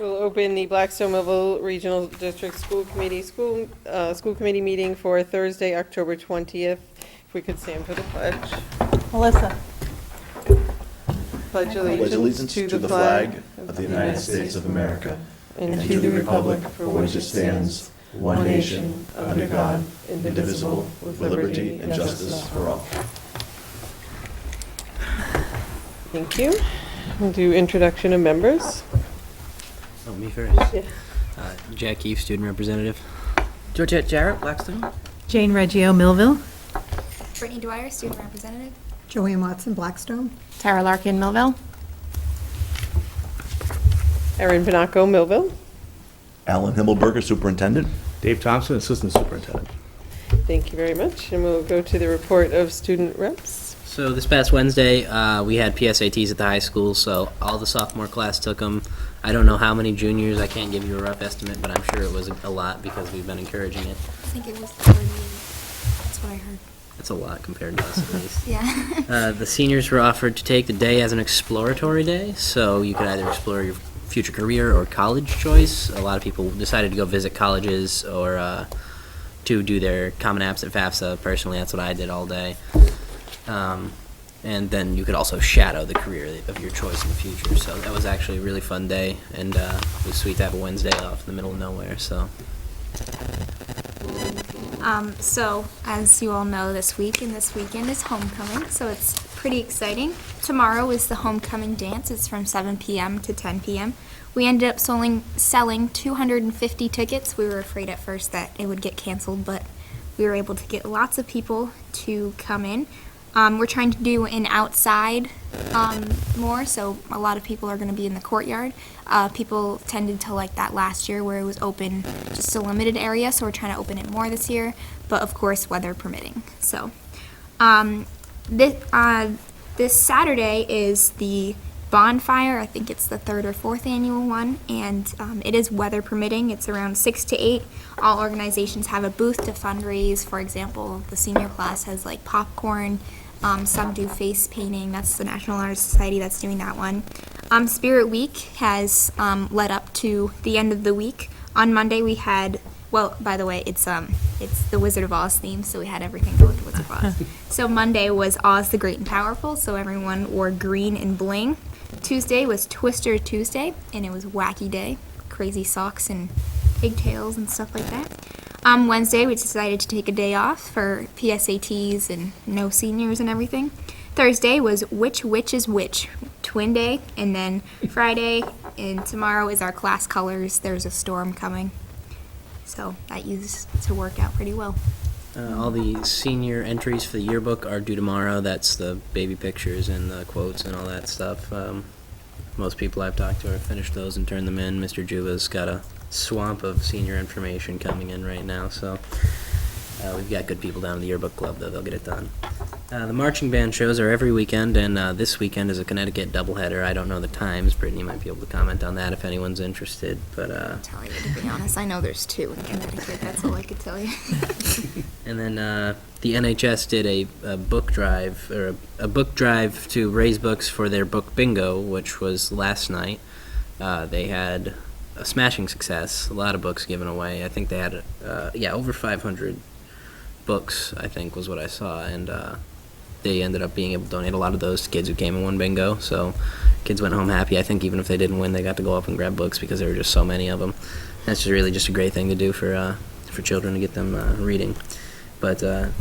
We'll open the Blackstone Millville Regional District School Committee meeting for Thursday, October 20th. If we could stand for the pledge. Melissa. Pledge allegiance to the flag of the United States of America and to the republic for which it stands, one nation, under God, indivisible, with liberty and justice for all. Thank you. We'll do introduction of members. Oh, me first. Yeah. Jack Eve, student representative. Georgette Jarrett, Blackstone. Jane Reggio, Millville. Brittany Dwyer, student representative. Joanne Watson, Blackstone. Tara Larkin, Millville. Erin Binaco, Millville. Alan Himmelberger, superintendent. Dave Thompson, assistant superintendent. Thank you very much. And we'll go to the report of student reps. So this past Wednesday, we had PSATs at the high school, so all the sophomore class took them. I don't know how many juniors. I can't give you a rough estimate, but I'm sure it was a lot because we've been encouraging it. I think it was 38. That's what I heard. It's a lot compared to us, at least. Yeah. The seniors were offered to take the day as an exploratory day, so you could either explore your future career or college choice. A lot of people decided to go visit colleges or to do their Common Apps at FAFSA. Personally, that's what I did all day. And then you could also shadow the career of your choice in the future. So that was actually a really fun day, and it was sweet to have a Wednesday off in the middle of nowhere. So So, as you all know, this week and this weekend is homecoming, so it's pretty exciting. Tomorrow is the homecoming dance. It's from 7 p.m. to 10 p.m. We ended up selling 250 tickets. We were afraid at first that it would get canceled, but we were able to get lots of people to come in. We're trying to do an outside more, so a lot of people are going to be in the courtyard. People tended to like that last year where it was open just a limited area, so we're trying to open it more this year, but of course weather permitting. So this Saturday is the bonfire. I think it's the 3rd or 4th annual one, and it is weather permitting. It's around 6 to 8. All organizations have a booth to fundraise. For example, the senior class has like popcorn. Some do face painting. That's the National Honor Society that's doing that one. Spirit Week has led up to the end of the week. On Monday we had, well, by the way, it's the Wizard of Oz theme, so we had everything go with the Wizard of Oz. So Monday was Oz the Great and Powerful, so everyone wore green and bling. Tuesday was Twister Tuesday, and it was Wacky Day, crazy socks and pigtails and stuff like that. Wednesday, we decided to take a day off for PSATs and no seniors and everything. Thursday was Which Witch is Which, Twin Day, and then Friday and tomorrow is our class colors. There's a storm coming, so that used to work out pretty well. all the senior entries for the yearbook are due tomorrow. That's the baby pictures and the quotes and all that stuff. Most people I've talked to have finished those and turned them in. Mr. Juva's got a swamp of senior information coming in right now, so we've got good people down in the yearbook club, though. They'll get it done. The marching band shows are every weekend, and this weekend is a Connecticut doubleheader. I don't know the times. Brittany might be able to comment on that if anyone's interested. But I'll tell you, to be honest, I know there's 2 in Connecticut. That's all I could tell you. And then the NHS did a book drive, or a book drive to raise books for their book bingo, which was last night. They had a smashing success. A lot of books given away. I think they had over 500 books, I think was what I saw, and they ended up being able to donate a lot of those to kids who came and won bingo. So kids went home happy. I think even if they didn't win, they got to go up and grab books because there were just so many of them. That's just really just a great thing to do for children to get them reading. But that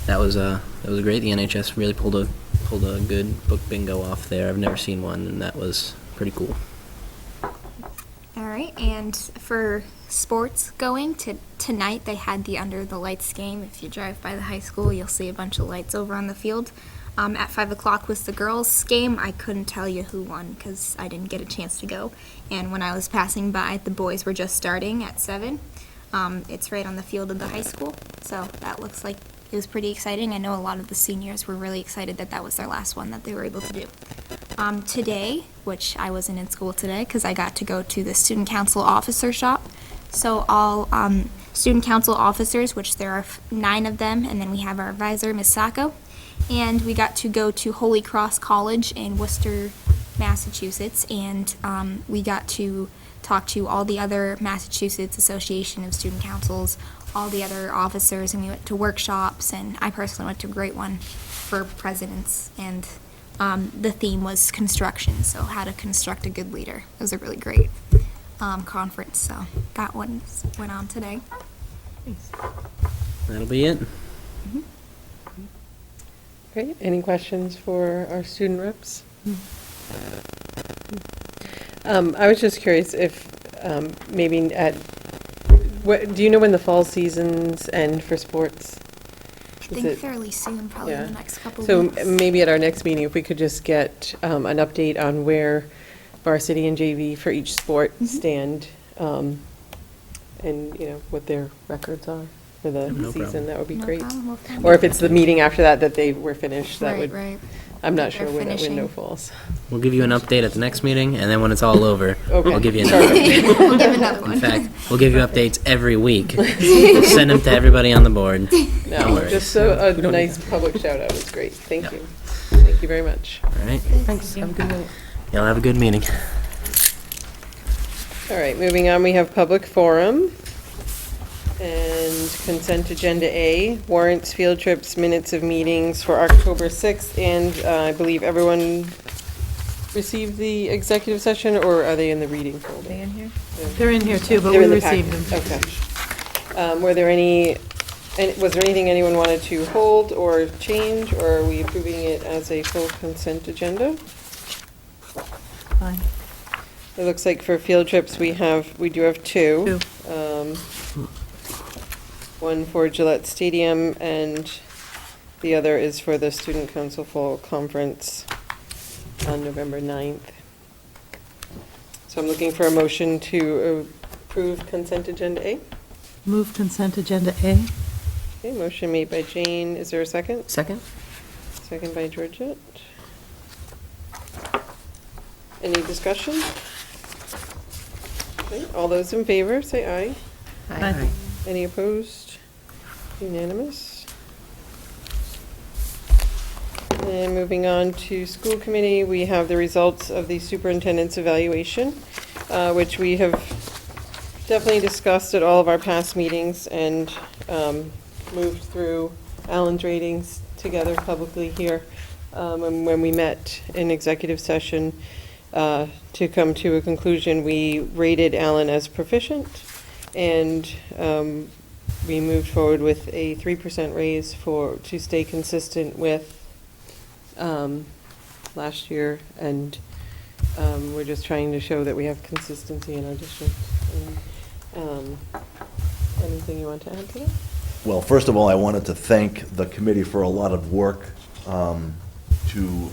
was great. The NHS really pulled a good book bingo off there. I've never seen one, and that was pretty cool. All right, and for sports going, tonight they had the Under the Lights game. If you drive by the high school, you'll see a bunch of lights over on the field. At 5 o'clock was the girls' game. I couldn't tell you who won because I didn't get a chance to go. And when I was passing by, the boys were just starting at 7. It's right on the field of the high school, so that looks like it was pretty exciting. I know a lot of the seniors were really excited that that was their last one that they were able to do. Today, which I wasn't in school today because I got to go to the student council officer shop. So all student council officers, which there are 9 of them, and then we have our advisor, Ms. Sacco, and we got to go to Holy Cross College in Worcester, Massachusetts, and we got to talk to all the other Massachusetts Association of Student Councils, all the other officers, and we went to workshops, and I personally went to a great one for presidents, and the theme was construction, so how to construct a good leader. It was a really great conference, so that one went on today. That'll be it. Great. Any questions for our student reps? I was just curious if maybe do you know when the fall seasons end for sports? I think fairly soon, probably in the next couple So weeks. maybe at our next meeting, if we could just get an update on where varsity and JV for each sport stand, and, what their records are for the No season, problem. that would be No great. problem, we'll find Or out. if it's the meeting after that they were finished, that Right, would, right. I'm not They're sure where that window finishing. falls. We'll give you an update at the next meeting, and then when it's all over, Okay. we'll give you another update. We'll give another one. In fact, we'll give you updates every week. We'll send them to everybody on the board. Don't No, worry. just a nice public shout out was great. Thank you. Thank you very much. All right. Thanks. Have a good night. Y'all have a good meeting. All right, moving on, we have public forum and consent agenda A, warrants, field trips, minutes of meetings for October 6th, and I believe everyone received the executive session, or are they in the reading folder? They in here? They're in here too, but They're we in the received packet. them. Okay. Was there anything anyone wanted to hold or change, or are we approving it as a full consent agenda? Fine. It looks like for field trips, we do have two. One for Gillette Stadium, and the other is for the Student Council Fall Conference on November 9th. So I'm looking for a motion to approve consent agenda A. Move consent agenda A. Okay, motion made by Jane. Is there a second? Second? Second by Georgette. Any discussion? Okay, all those in favor, say aye. Aye. Any opposed? Unanimous. And moving on to school committee, we have the results of the superintendent's evaluation, which we have definitely discussed at all of our past meetings and moved through Alan's ratings together publicly here. And when we met in executive session to come to a conclusion, we rated Alan as proficient, and we moved forward with a 3% raise to stay consistent with last year, and we're just trying to show that we have consistency in our district. And, anything you want to add to that? Well, first of all, I wanted to thank the committee for a lot of work to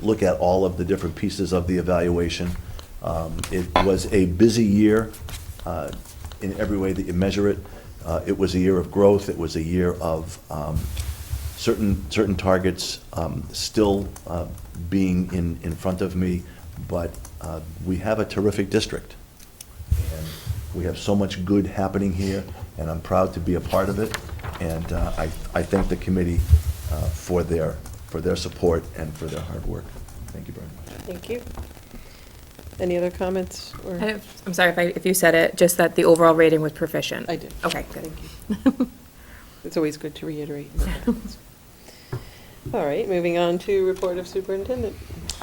look at all of the different pieces of the evaluation. It was a busy year in every way that you measure it. It was a year of growth. It was a year of certain targets still being in front of me, but we have a terrific district. And we have so much good happening here, and I'm proud to be a part of it. And I thank the committee for their support and for their hard work. Thank you very much. Thank you. Any other comments? Or I'm sorry if you said it, just that the overall rating was proficient. I did. Okay, good. Thank you. It's always good to reiterate. All right, moving on to report of superintendent.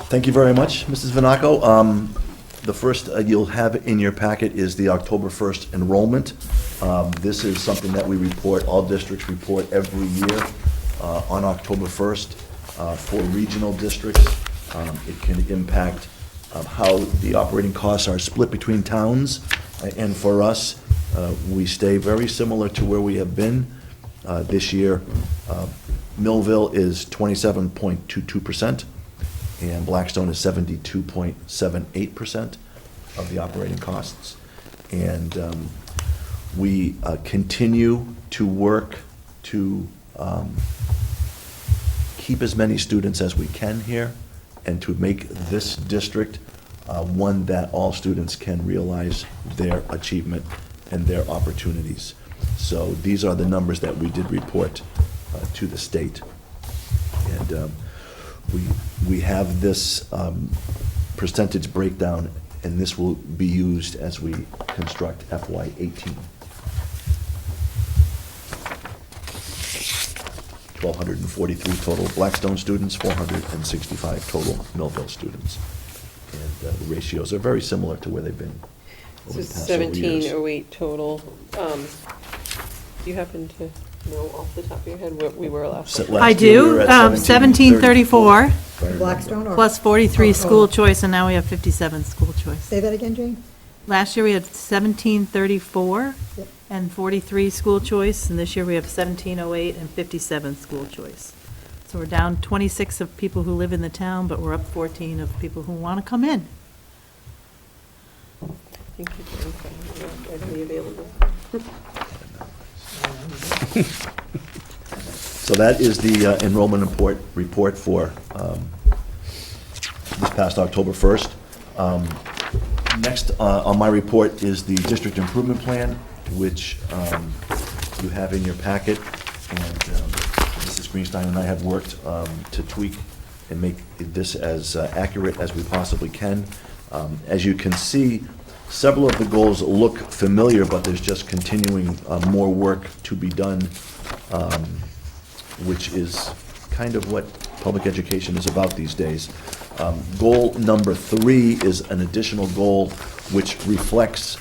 Thank you very much, Mrs. Vanaco. The first you'll have in your packet is the October 1st enrollment. This is something that we report, all districts report every year on October 1st. For regional districts, it can impact how the operating costs are split between towns. And for us, we stay very similar to where we have been this year. Millville is 27.22%, and Blackstone is 72.78% of the operating costs. And we continue to work to keep as many students as we can here, and to make this district one that all students can realize their achievement and their opportunities. So these are the numbers that we did report to the state. And we have this percentage breakdown, and this will be used as we construct FY '18. 1,243 total Blackstone students, 465 total Millville students. And the ratios are very similar to where they've been over So the past several years. 1708 total. Do you happen to know off the top of your head what we were last So time? last I year we were do, at 1734 if I remember. Blackstone or? plus 43 Oh. school choice, and now we have 57 school choice. Say that again, Jane? Last year, we had 1734 Yep. and 43 school choice, and this year we have 1708 and 57 school choice. So we're down 26 of people who live in the town, but we're up 14 of people who want to come in. Thank you for info. Readily available. So that is the enrollment report for this past October 1st. Next on my report is the district improvement plan, which you have in your packet. And Mrs. Greenstein and I have worked to tweak and make this as accurate as we possibly can. As you can see, several of the goals look familiar, but there's just continuing more work to be done, which is kind of what public education is about these days. Goal number 3 is an additional goal which reflects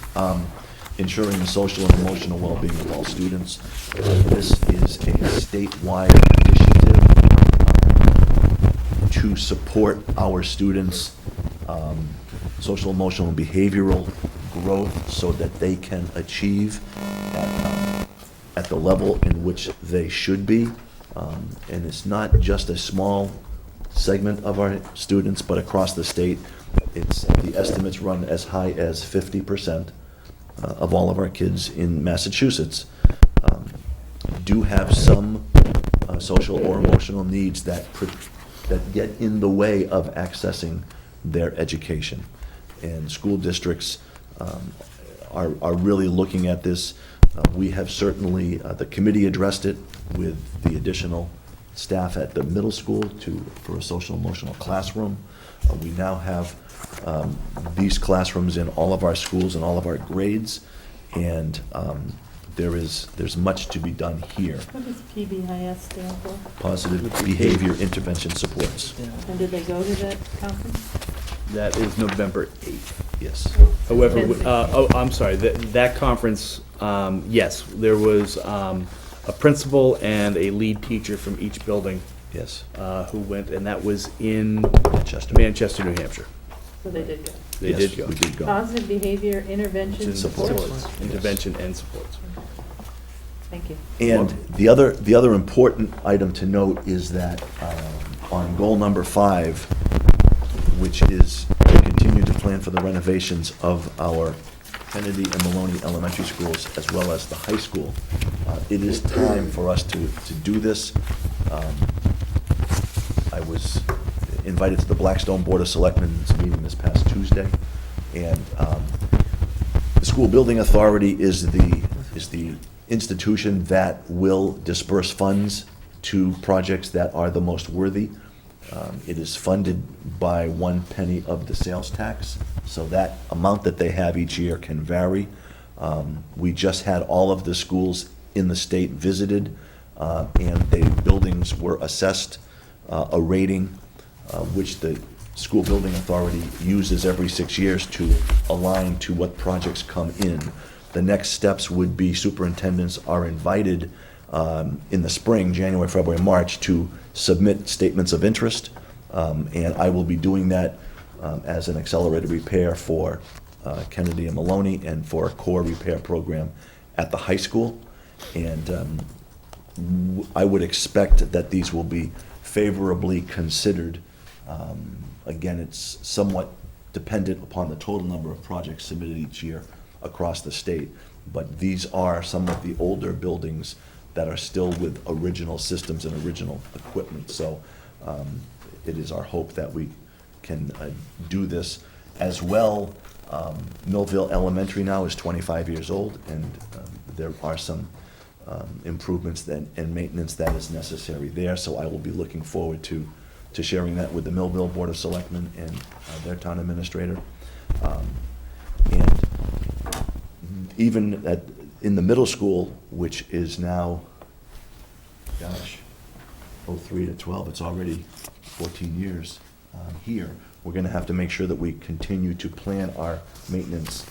ensuring the social and emotional well-being of all students. This is a statewide initiative to support our students' social, emotional, and behavioral growth so that they can achieve at the level in which they should be. And it's not just a small segment of our students, but across the state, the estimates run as high as 50% of all of our kids in Massachusetts do have some social or emotional needs that get in the way of accessing their education. And school districts are really looking at this. We have certainly, the committee addressed it with the additional staff at the middle school for a social emotional classroom. We now have these classrooms in all of our schools and all of our grades, and there's much to be done here. What does PBIS stand for? Positive behavior intervention supports. And did they go to that conference? That is November 8th. Yes. However, I'm sorry, that conference, yes, there was a principal and a lead teacher from each building Yes. who went, and that was in Manchester. New Hampshire. So they did go. They Yes, did go. we did go. Positive behavior intervention Supports. supports. Intervention and supports. Thank you. And the other important item to note is that on goal number 5, which is to continue to plan for the renovations of our Kennedy and Maloney elementary schools as well as the high school, it is time for us to do this. I was invited to the Blackstone Board of Selectmen's meeting this past Tuesday, and the School Building Authority is the institution that will disperse funds to projects that are the most worthy. It is funded by 1 penny of the sales tax, so that amount that they have each year can vary. We just had all of the schools in the state visited, and the buildings were assessed a rating, which the School Building Authority uses every 6 years to align to what projects come in. The next steps would be superintendents are invited in the spring, January, February, March, to submit statements of interest, and I will be doing that as an accelerated repair for Kennedy and Maloney and for a core repair program at the high school. And I would expect that these will be favorably considered. Again, it's somewhat dependent upon the total number of projects submitted each year across the state, but these are some of the older buildings that are still with original systems and original equipment. So it is our hope that we can do this as well. Millville Elementary now is 25 years old, and there are some improvements and maintenance that is necessary there, so I will be looking forward to to sharing that with the Millville Board of Selectmen and their town administrator. And even in the middle school, which is now, gosh, 03 to 12, it's already 14 years here. We're going to have to make sure that we continue to plan our maintenance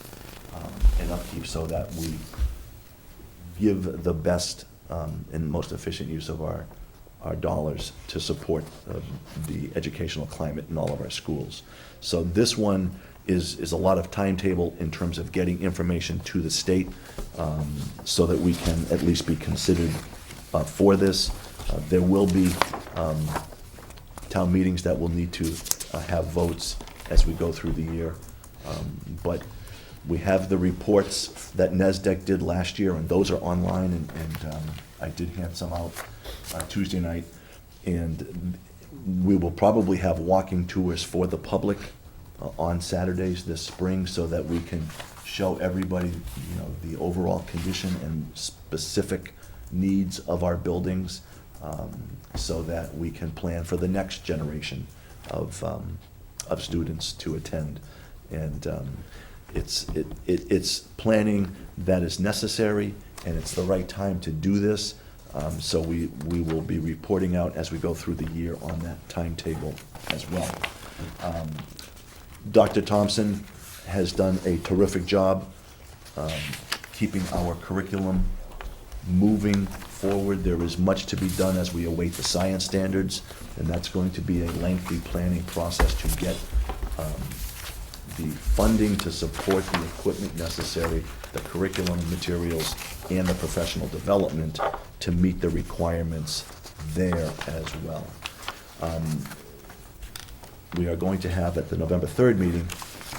and upkeep so that we give the best and most efficient use of our dollars to support the educational climate in all of our schools. So this one is a lot of timetable in terms of getting information to the state so that we can at least be considered for this. There will be town meetings that will need to have votes as we go through the year. But we have the reports that NESDEC did last year, and those are online, and I did hand some out Tuesday night. And we will probably have walking tours for the public on Saturdays this spring so that we can show everybody, the overall condition and specific needs of our buildings, so that we can plan for the next generation of students to attend. And it's planning that is necessary, and it's the right time to do this. So we will be reporting out as we go through the year on that timetable as well. Dr. Thompson has done a terrific job keeping our curriculum moving forward. There is much to be done as we await the science standards, and that's going to be a lengthy planning process to get the funding to support the equipment necessary, the curriculum materials, and the professional development to meet the requirements there as well. We are going to have at the November 3rd meeting,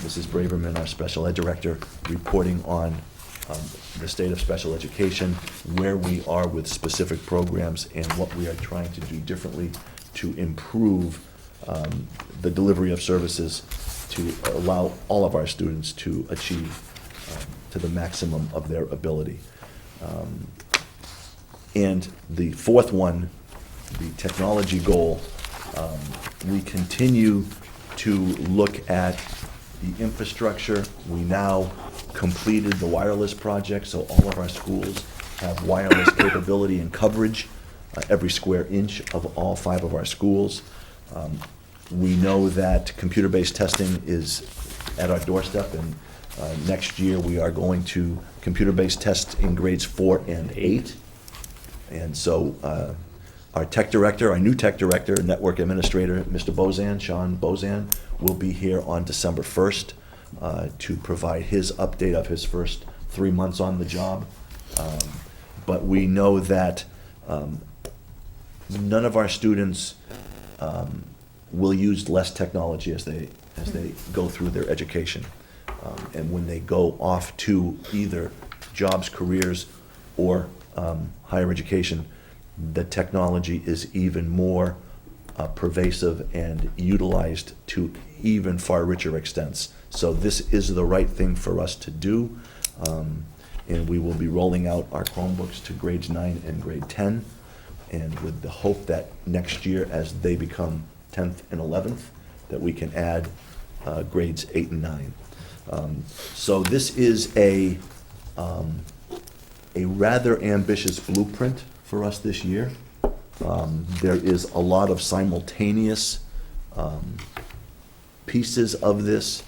Mrs. Braverman, our special ed director, reporting on the state of special education, where we are with specific programs, and what we are trying to do differently to improve the delivery of services to allow all of our students to achieve to the maximum of their ability. And the fourth one, the technology goal, we continue to look at the infrastructure. We now completed the wireless project, so all of our schools have wireless capability and coverage, every square inch of all 5 of our schools. We know that computer-based testing is at our doorstep, and next year we are going to computer-based test in grades 4 and 8. And so our tech director, our new tech director, network administrator, Mr. Bozan, Sean Bozan, will be here on December 1st to provide his update of his first 3 months on the job. But we know that none of our students will use less technology as they go through their education. And when they go off to either jobs, careers, or higher education, the technology is even more pervasive and utilized to even far richer extents. So this is the right thing for us to do. And we will be rolling out our Chromebooks to grades 9 and grade 10, and with the hope that next year, as they become 10th and 11th, that we can add grades 8 and 9. So this is a rather ambitious blueprint for us this year. There is a lot of simultaneous pieces of this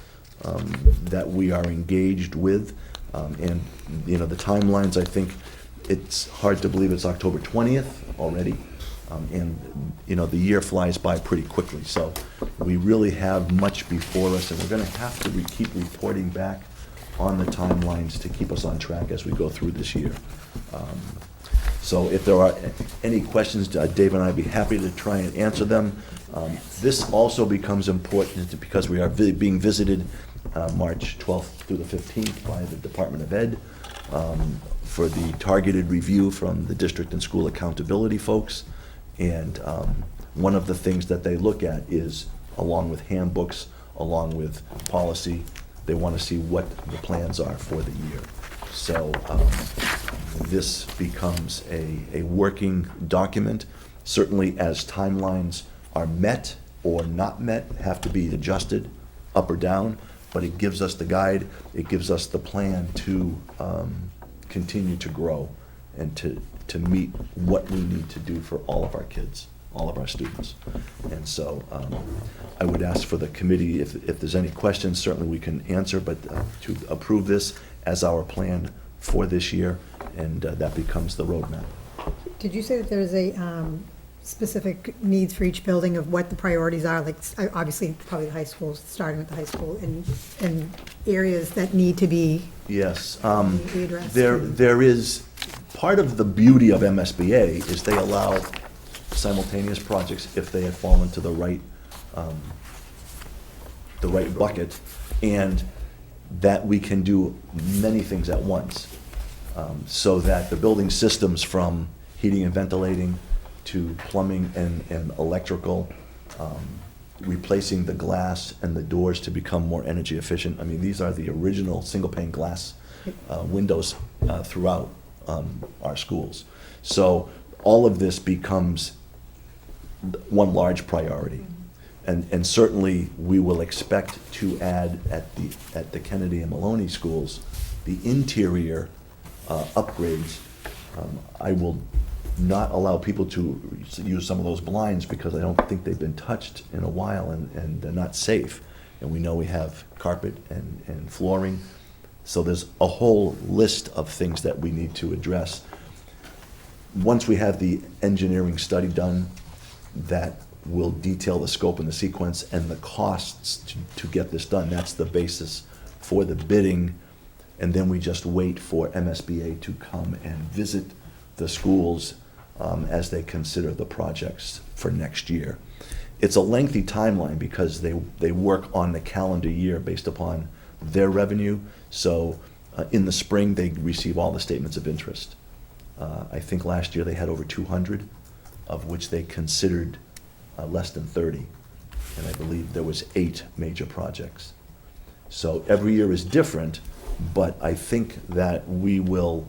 that we are engaged with. And, the timelines, I think it's hard to believe it's October 20th already. And, the year flies by pretty quickly. So we really have much before us, and we're going to have to keep reporting back on the timelines to keep us on track as we go through this year. So if there are any questions, Dave and I would be happy to try and answer them. This also becomes important because we are being visited March 12th through the 15th by the Department of Ed for the targeted review from the district and school accountability folks. And one of the things that they look at is, along with handbooks, along with policy, they want to see what the plans are for the year. So this becomes a working document. Certainly as timelines are met or not met have to be adjusted up or down, but it gives us the guide, it gives us the plan to continue to grow and to meet what we need to do for all of our kids, all of our students. And so I would ask for the committee, if there's any questions, certainly we can answer, but to approve this as our plan for this year, and that becomes the roadmap. Did you say that there's a specific needs for each building of what the priorities are? Like, obviously, probably the high school, starting with the high school, and areas that need to be Yes. be addressed? There is, part of the beauty of MSBA is they allow simultaneous projects if they fall into the right bucket, and that we can do many things at once. So that the building systems, from heating and ventilating to plumbing and electrical, replacing the glass and the doors to become more energy efficient. I mean, these are the original single pane glass windows throughout our schools. So all of this becomes one large priority. And certainly, we will expect to add at the Kennedy and Maloney schools, the interior upgrades. I will not allow people to use some of those blinds because I don't think they've been touched in a while, and they're not safe. And we know we have carpet and flooring. So there's a whole list of things that we need to address. Once we have the engineering study done, that will detail the scope and the sequence and the costs to get this done. That's the basis for the bidding. And then we just wait for MSBA to come and visit the schools as they consider the projects for next year. It's a lengthy timeline because they work on the calendar year based upon their revenue. So in the spring, they receive all the statements of interest. I think last year they had over 200, of which they considered less than 30. And I believe there was 8 major projects. So every year is different, but I think that we will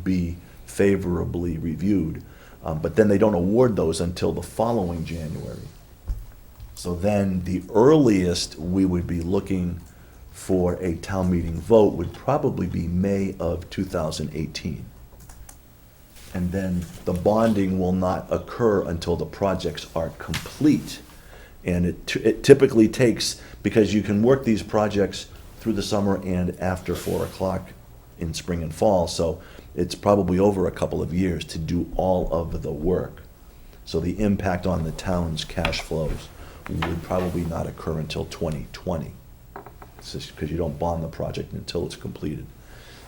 be favorably reviewed. But then they don't award those until the following January. So then the earliest we would be looking for a town meeting vote would probably be May of 2018. And then the bonding will not occur until the projects are complete. And it typically takes, because you can work these projects through the summer and after 4 o'clock in spring and fall, so it's probably over a couple of years to do all of the work. So the impact on the town's cash flows would probably not occur until 2020, because you don't bond the project until it's completed.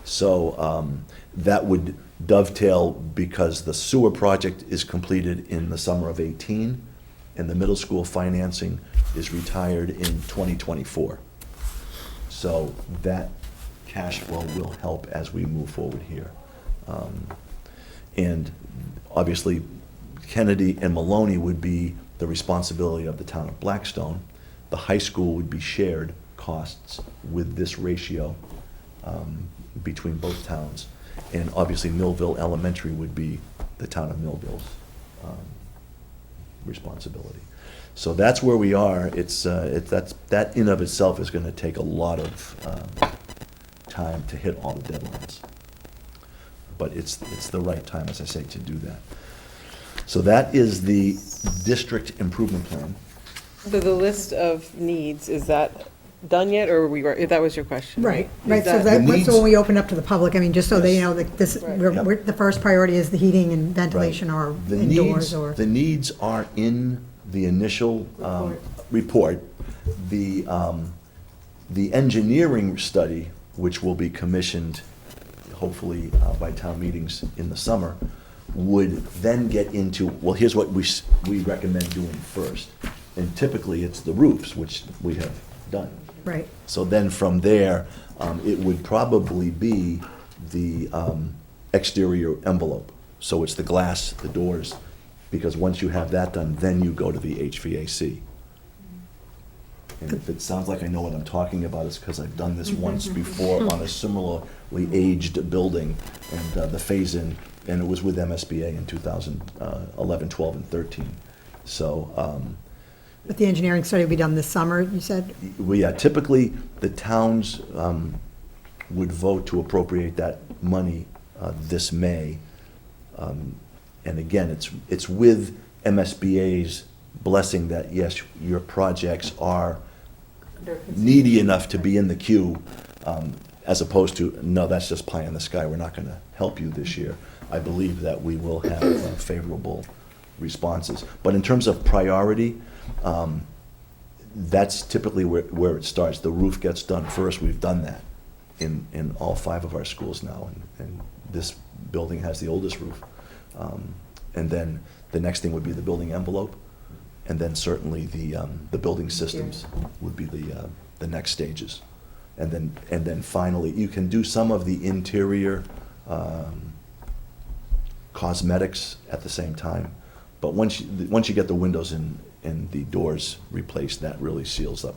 So that would dovetail because the sewer project is completed in the summer of 18, and the middle school financing is retired in 2024. So that cash flow will help as we move forward here. And obviously, Kennedy and Maloney would be the responsibility of the town of Blackstone. The high school would be shared costs with this ratio between both towns. And obviously, Millville Elementary would be the town of Millville's responsibility. So that's where we are. That in of itself is going to take a lot of time to hit all the deadlines. But it's the right time, as I say, to do that. So that is the district improvement plan. So the list of needs, is that done yet, or that was your question? Right, Is right, so that- that, The needs- so when we open up to the public, I mean, just so they Yes. know that this, Right. the first priority is the heating and ventilation or The indoors needs, or. the needs are in the initial report. The engineering study, which will be commissioned hopefully by town meetings in the summer, would then get into, well, here's what we recommend doing first. And typically, it's the roofs, which we have done. Right, So then from there, it would probably be the exterior envelope. So it's the glass, the doors, because once you have that done, then you go to the HVAC. And if it sounds like I know what I'm talking about, it's because I've done this once before on a similarly aged building, and the phase-in, and it was with MSBA in 2011, 12, and 13. So But the engineering study will be done this summer, you said? Well, yeah, typically, the towns would vote to appropriate that money this May. And again, it's with MSBA's blessing that, yes, your projects are needy enough to be in the queue, as opposed to, no, that's just pie in the sky, we're not going to help you this year. I believe that we will have favorable responses. But in terms of priority, that's typically where it starts. The roof gets done first. We've done that in all 5 of our schools now, and this building has the oldest roof. And then the next thing would be the building envelope, and then certainly the building systems would be the next stages. And then finally, you can do some of the interior cosmetics at the same time. But once you get the windows and the doors replaced, that really seals up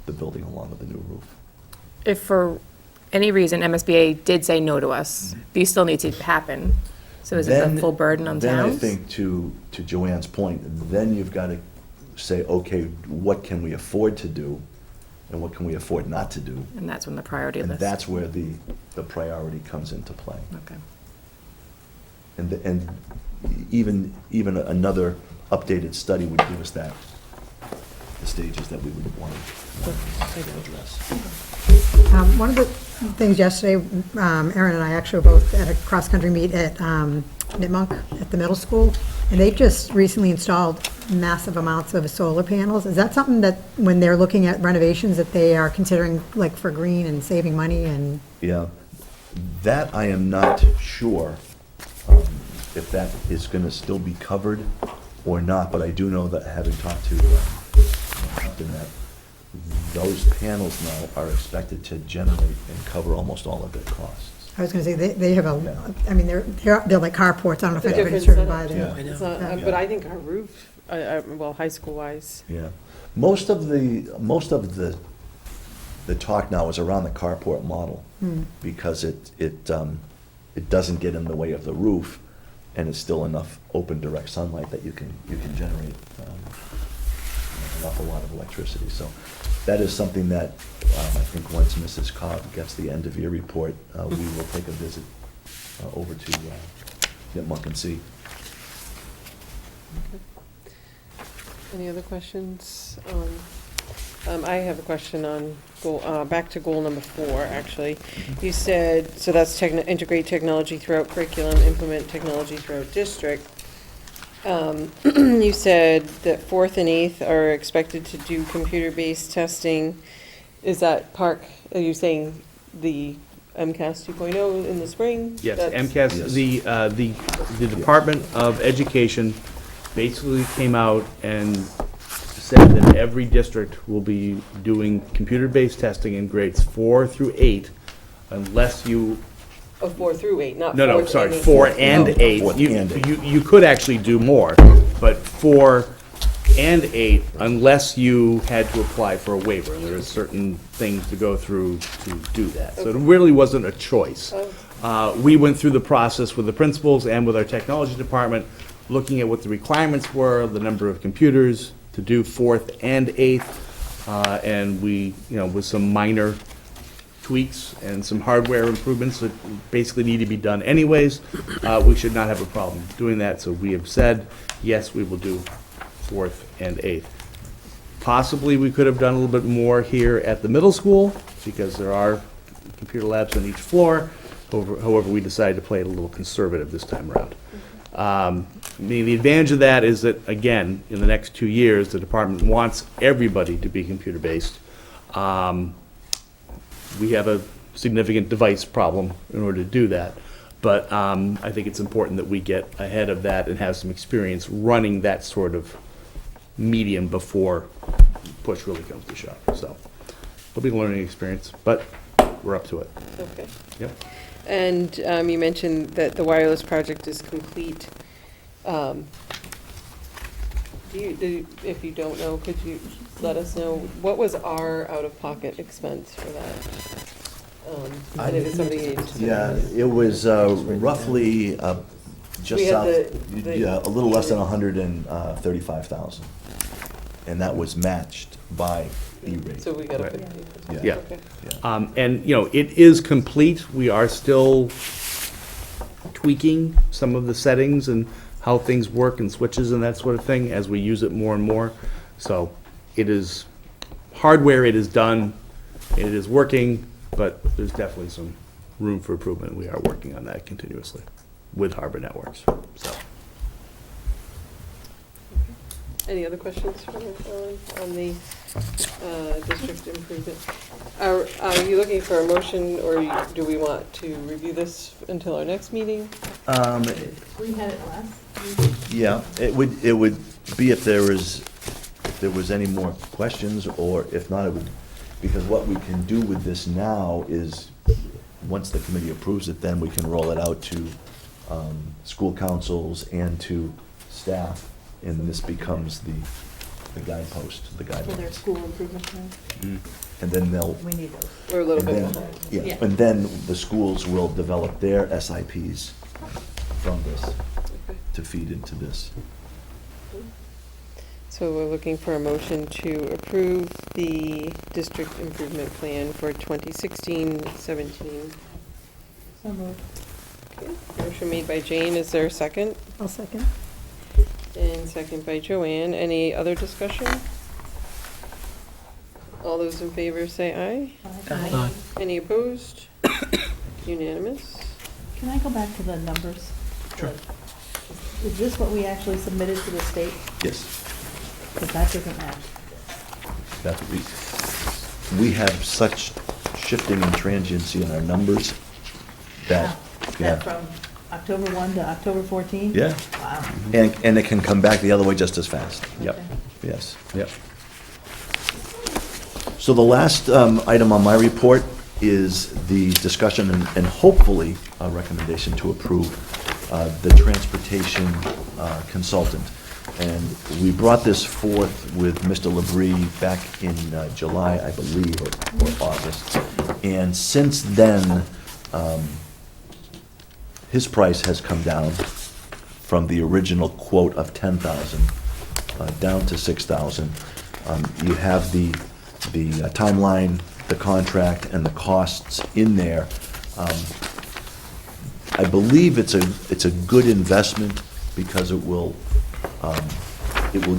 the building along with the new roof. If for any reason MSBA did say no to us, these still need to happen. So is it the full burden on Then I towns? think to Joanne's point, then you've got to say, okay, what can we afford to do, and what can we afford not to do? And that's when the priority And list. that's where the priority comes into play. Okay. And even another updated study would give us the stages that we would want to address. One of the things yesterday, Erin and I actually were both at a cross-country meet at Nipmuc at the middle school, and they've just recently installed massive amounts of solar panels. Is that something that, when they're looking at renovations, that they are considering, like, for green and saving money and? Yeah, that I am not sure if that is going to still be covered or not, but I do know that, having talked to Upton, that those panels now are expected to generate and cover almost all of their costs. I was going to say, they have I mean, they're like carports. I don't know if It's a anybody's different driven by setup. them. Yeah. It's not, but I think our roof, well, high school-wise, Yeah, most of the talk now is around the carport model, because it doesn't get in the way of the roof, and it's still enough open direct sunlight that you can generate an awful lot of electricity. So that is something that I think once Mrs. Cobb gets the end of year report, we will take a visit over to Nipmuc and see. any other questions? I have a question on back to goal number 4, actually. You said, so that's integrate technology throughout curriculum, implement technology throughout district. You said that 4th and 8th are expected to do computer-based testing. Is that are you saying the MCAS 2.0 in the spring? Yes, That's- MCAS, Yes. the Department of Education basically came out and said that every district will be doing computer-based testing in grades 4 through 8 unless you, Oh, 4 through 8, not 4 no, and sorry, 8. 4 and Oh. 8. Fourth and eight. You could actually do more, but 4 and 8, unless you had to apply for a waiver. There are certain things to go through to do that. So it really wasn't a choice. We went through the process with the principals and with our technology department, looking at what the requirements were, the number of computers to do 4th and 8th, and we, with some minor tweaks and some hardware improvements that basically need to be done anyways, we should not have a problem doing that. So we have said, yes, we will do 4th and 8th. Possibly, we could have done a little bit more here at the middle school, because there are computer labs on each floor. However, we decided to play it a little conservative this time around. The advantage of that is that, again, in the next 2 years, the department wants everybody to be computer-based. We have a significant device problem in order to do that. But I think it's important that we get ahead of that and have some experience running that sort of medium before push really comes to shove. So it'll be a learning experience, but we're up to it. Okay. Yep. And you mentioned that the wireless project is complete. If you don't know, could you let us know, what was our out-of-pocket expense for that? And if it's something you need to. Yeah, it was roughly just We had south, the- yeah, a little less than 135,000. and that was matched by E-rate. So we got a Right. 50%. Yeah. Okay. And, you know, it is complete. We are still tweaking some of the settings and how things work and switches and that sort of thing as we use it more and more. So it is, hardware, it is done, it is working, but there's definitely some room for improvement. We are working on that continuously with Harbor Networks, so. Any other questions for Ellen on the district improvement? Are you looking for a motion, or do we want to review this until our next meeting? We had it last. Yeah, it would be if there was any more questions, or if not, it would, because what we can do with this now is, once the committee approves it, then we can roll it out to school councils and to staff, and this becomes the guidepost, the For their guidelines. school improvement plan. And then they'll, We need those. We're a little and bit then, behind. yeah, Yeah. and then the schools will develop their SIPs from this Okay. to feed into this. So we're looking for a motion to approve the district improvement plan for 2016-17. So moved. Okay. Motion made by Jane, is there a second? I'll second. And second by Joanne. Any other discussion? All those in favor say aye. Aye. Any opposed? Unanimous. Can I go back to the numbers? Sure. Is this what we actually submitted to the state? Yes. Because that doesn't match. That's what we have such shifting and transiency in our numbers that, Is yeah. that from October 1 to October 14? Yeah, Wow. and it can come back the other way just as fast. Yep, Okay. Yes. yep. So the last item on my report is the discussion and hopefully a recommendation to approve the transportation consultant. And we brought this forth with Mr. Labrie back in July, I believe, or August. And since then, his price has come down from the original quote of 10,000 down to 6,000. You have the timeline, the contract, and the costs in there. I believe it's a good investment because it will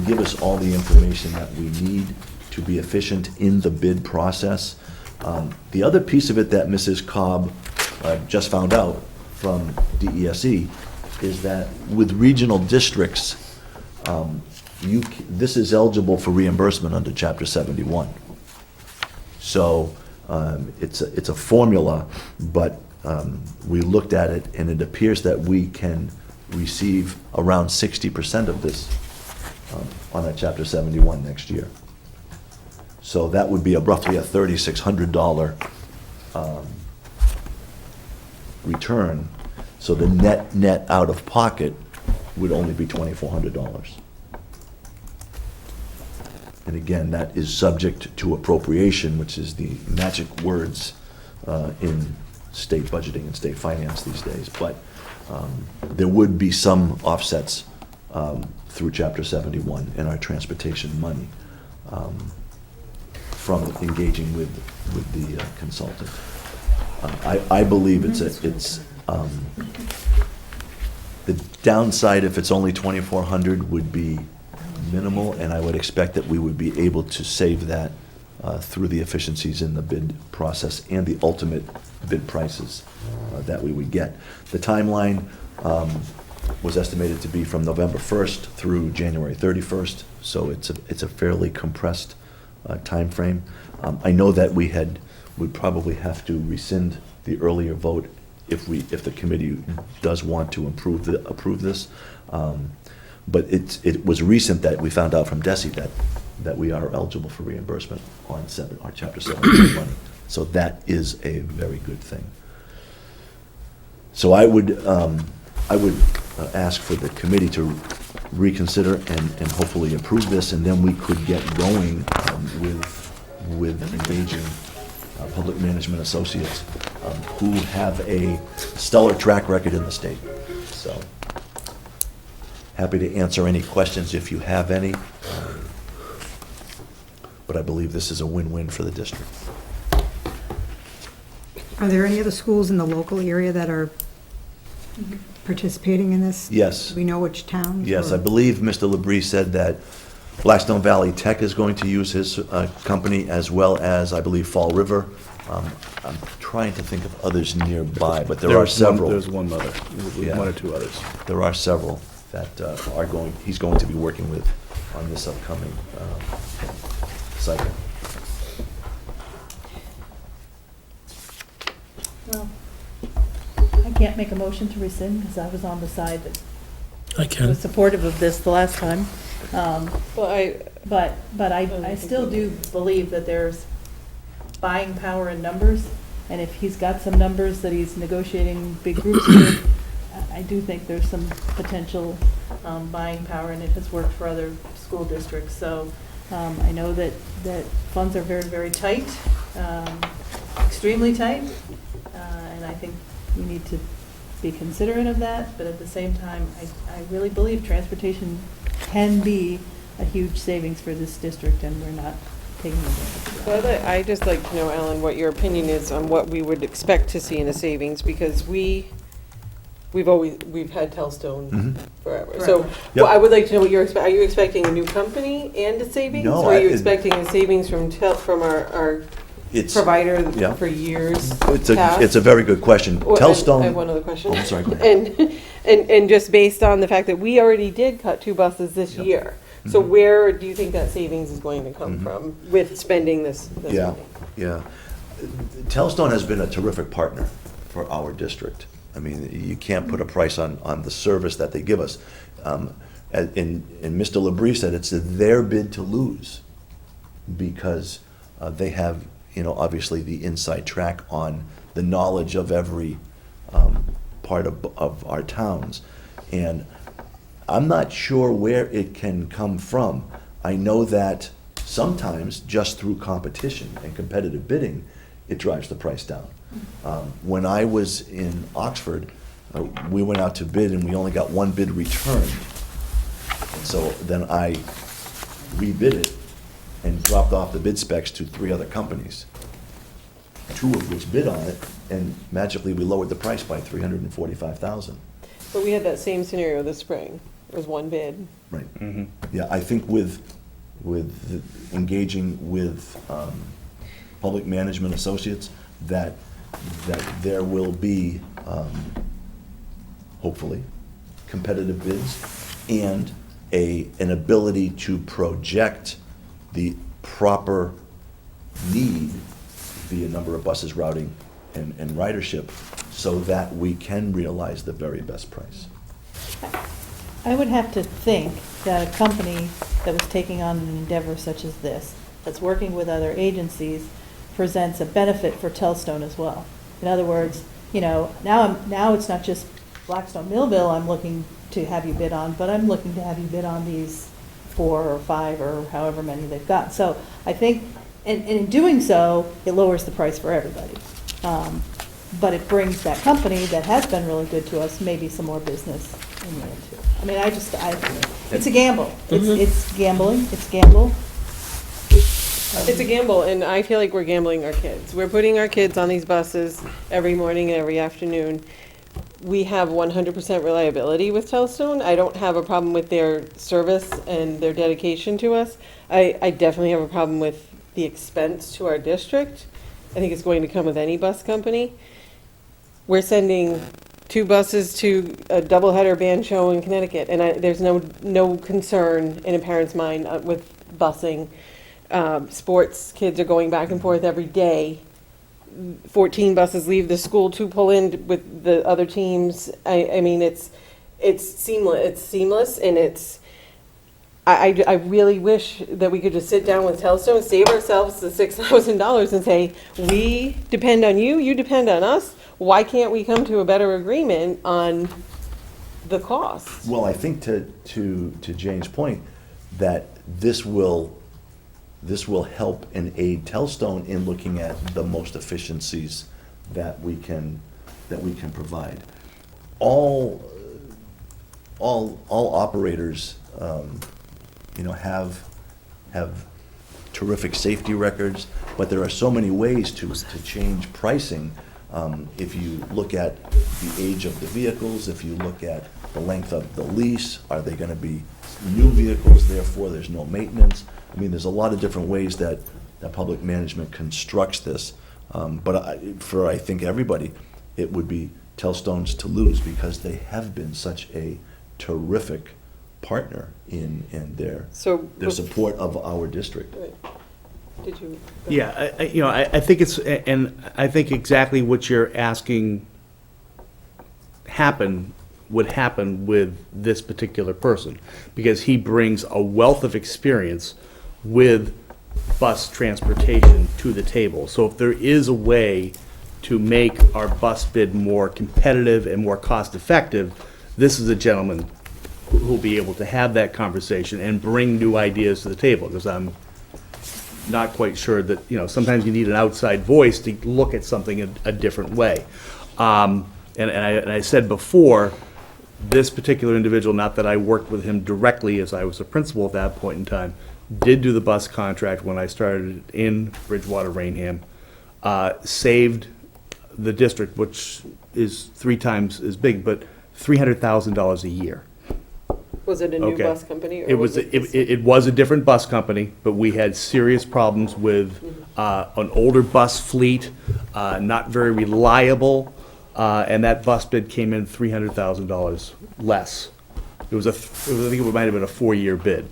give us all the information that we need to be efficient in the bid process. The other piece of it that Mrs. Cobb just found out from DESE is that with regional districts, this is eligible for reimbursement under Chapter 71. So it's a formula, but we looked at it, and it appears that we can receive around 60% of this on a Chapter 71 next year. So that would be roughly a $3,600 return. So the net out of pocket would only be $2,400. And again, that is subject to appropriation, which is the magic words in state budgeting and state finance these days. But there would be some offsets through Chapter 71 in our transportation money from engaging with the consultant. I believe the downside, if it's only 2,400, would be minimal, and I would expect that we would be able to save that through the efficiencies in the bid process and the ultimate bid prices that we would get. The timeline was estimated to be from November 1st through January 31st, so it's a fairly compressed timeframe. I know that would probably have to rescind the earlier vote if the committee does want to approve this. But it was recent that we found out from DESE that we are eligible for reimbursement on our Chapter 7 money. So that is a very good thing. So I would ask for the committee to reconsider and hopefully approve this, and then we could get going with engaging public management associates who have a stellar track record in the state. So happy to answer any questions if you have any. but I believe this is a win-win for the district. Are there any other schools in the local area that are participating in this? Yes. Do we know which towns? Yes, or- I believe Mr. Labrie said that Blackstone Valley Tech is going to use his company, as well as, I believe, Fall River. I'm trying to think of others nearby, but there are was one- several. There's one other, Yeah. one or two others. There are several that he's going to be working with on this upcoming cycle. Well, I can't make a motion to rescind because I was on the side that I was supportive of this the last time. Well, But I still do believe that there's buying power in numbers, and if he's got some numbers that he's negotiating big groups with, I do think there's some potential buying power, and it has worked for other school districts. So I know that funds are very, very tight, extremely tight, and I think we need to be considerate of that, but at the same time, I really believe transportation can be a huge savings for this district, and we're not taking advantage of that. Well, I just like to know, Alan, what your opinion is on what we would expect to see in a savings, because we've had Telstone Mhm. forever. So, Yep. well, I would like to know what are you expecting a new company and a savings? No, Or are you I- expecting a savings from our It's, provider yeah. for years it's a past? very good question. Well, Telstone. I have one other question. Oh, I'm sorry, go ahead. And just based on the fact that we already did cut 2 buses this Yep. year, so Mhm. where do you think that savings is going to come Mhm. from with spending this Yeah, money? yeah. Telstone has been a terrific partner for our district. I mean, you can't put a price on the service that they give us. And Mr. Labrie said it's their bid to lose, because they have, obviously the inside track on the knowledge of every part of our towns. And I'm not sure where it can come from. I know that sometimes, just through competition and competitive bidding, it drives the price down. When I was in Oxford, we went out to bid and we only got one bid returned. And so then I rebid it and dropped off the bid specs to 3 other companies, 2 of which bid on it, and magically we lowered the price by $345,000. But we had that same scenario this spring. It was one bid. Right. Mhm. Yeah, I think with engaging with Public Management Associates, that there will be, hopefully, competitive bids and an ability to project the proper need via number of buses, routing, and ridership, so that we can realize the very best price. I would have to think that a company that was taking on an endeavor such as this, that's working with other agencies, presents a benefit for Telstone as well. In other words, now it's not just Blackstone Millville I'm looking to have you bid on, but I'm looking to have you bid on these 4 or 5 or however many they've got. So I think, and in doing so, it lowers the price for everybody. But it brings that company that has been really good to us maybe some more business in there too. I mean, it's a gamble. It's gambling, it's gamble. It's a gamble, and I feel like we're gambling our kids. We're putting our kids on these buses every morning and every afternoon. We have 100% reliability with Telstone. I don't have a problem with their service and their dedication to us. I definitely have a problem with the expense to our district. I think it's going to come with any bus company. We're sending 2 buses to a doubleheader band show in Connecticut, and there's no concern in a parent's mind with busing. Sports kids are going back and forth every day. 14 buses leave the school to pull in with the other teams. I mean, it's seamless, and I really wish that we could just sit down with Telstone, save ourselves the $6,000 and say, we depend on you, you depend on us. Why can't we come to a better agreement on the cost? Well, I think to Jane's point, that this will help and aid Telstone in looking at the most efficiencies that we can provide. All operators, have terrific safety records, but there are so many ways to change pricing. If you look at the age of the vehicles, if you look at the length of the lease, are they gonna be new vehicles, therefore there's no maintenance? I mean, there's a lot of different ways that public management constructs this. But I think everybody, it would be Telstone's to lose, because they have been such a terrific partner in their So. support of our district. Right. Did you? Yeah, I think it's, and I think exactly what you're asking would happen with this particular person, because he brings a wealth of experience with bus transportation to the table. So if there is a way to make our bus bid more competitive and more cost-effective, this is a gentleman who'll be able to have that conversation and bring new ideas to the table, because I'm not quite sure that, sometimes you need an outside voice to look at something a different way. And I said before, this particular individual, not that I worked with him directly as I was a principal at that point in time, did do the bus contract when I started in Bridgewater Rainham, saved the district, which is 3 times as big, but $300,000 a year. Was it a new Okay. bus company? Or It was, it it was a different bus company, but we had serious problems with an older bus fleet, not very reliable, and that bus bid came in $300,000 less. It was I think it might have been a 4-year bid,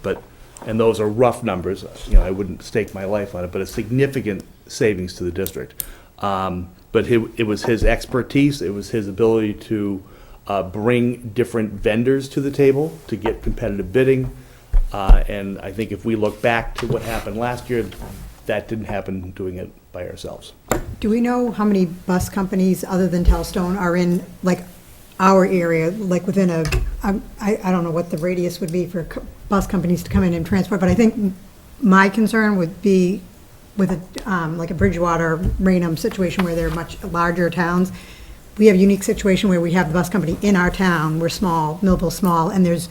and those are rough numbers. I wouldn't stake my life on it, but a significant savings to the district. But it was his expertise, it was his ability to bring different vendors to the table to get competitive bidding. And I think if we look back to what happened last year, that didn't happen doing it by ourselves. Do we know how many bus companies other than Telstone are in, like, our area, like within I don't know what the radius would be for bus companies to come in and transport, but I think my concern would be with like a Bridgewater, Rainham situation where they're much larger towns. We have a unique situation where we have the bus company in our town. We're small, Millville's small, and there's,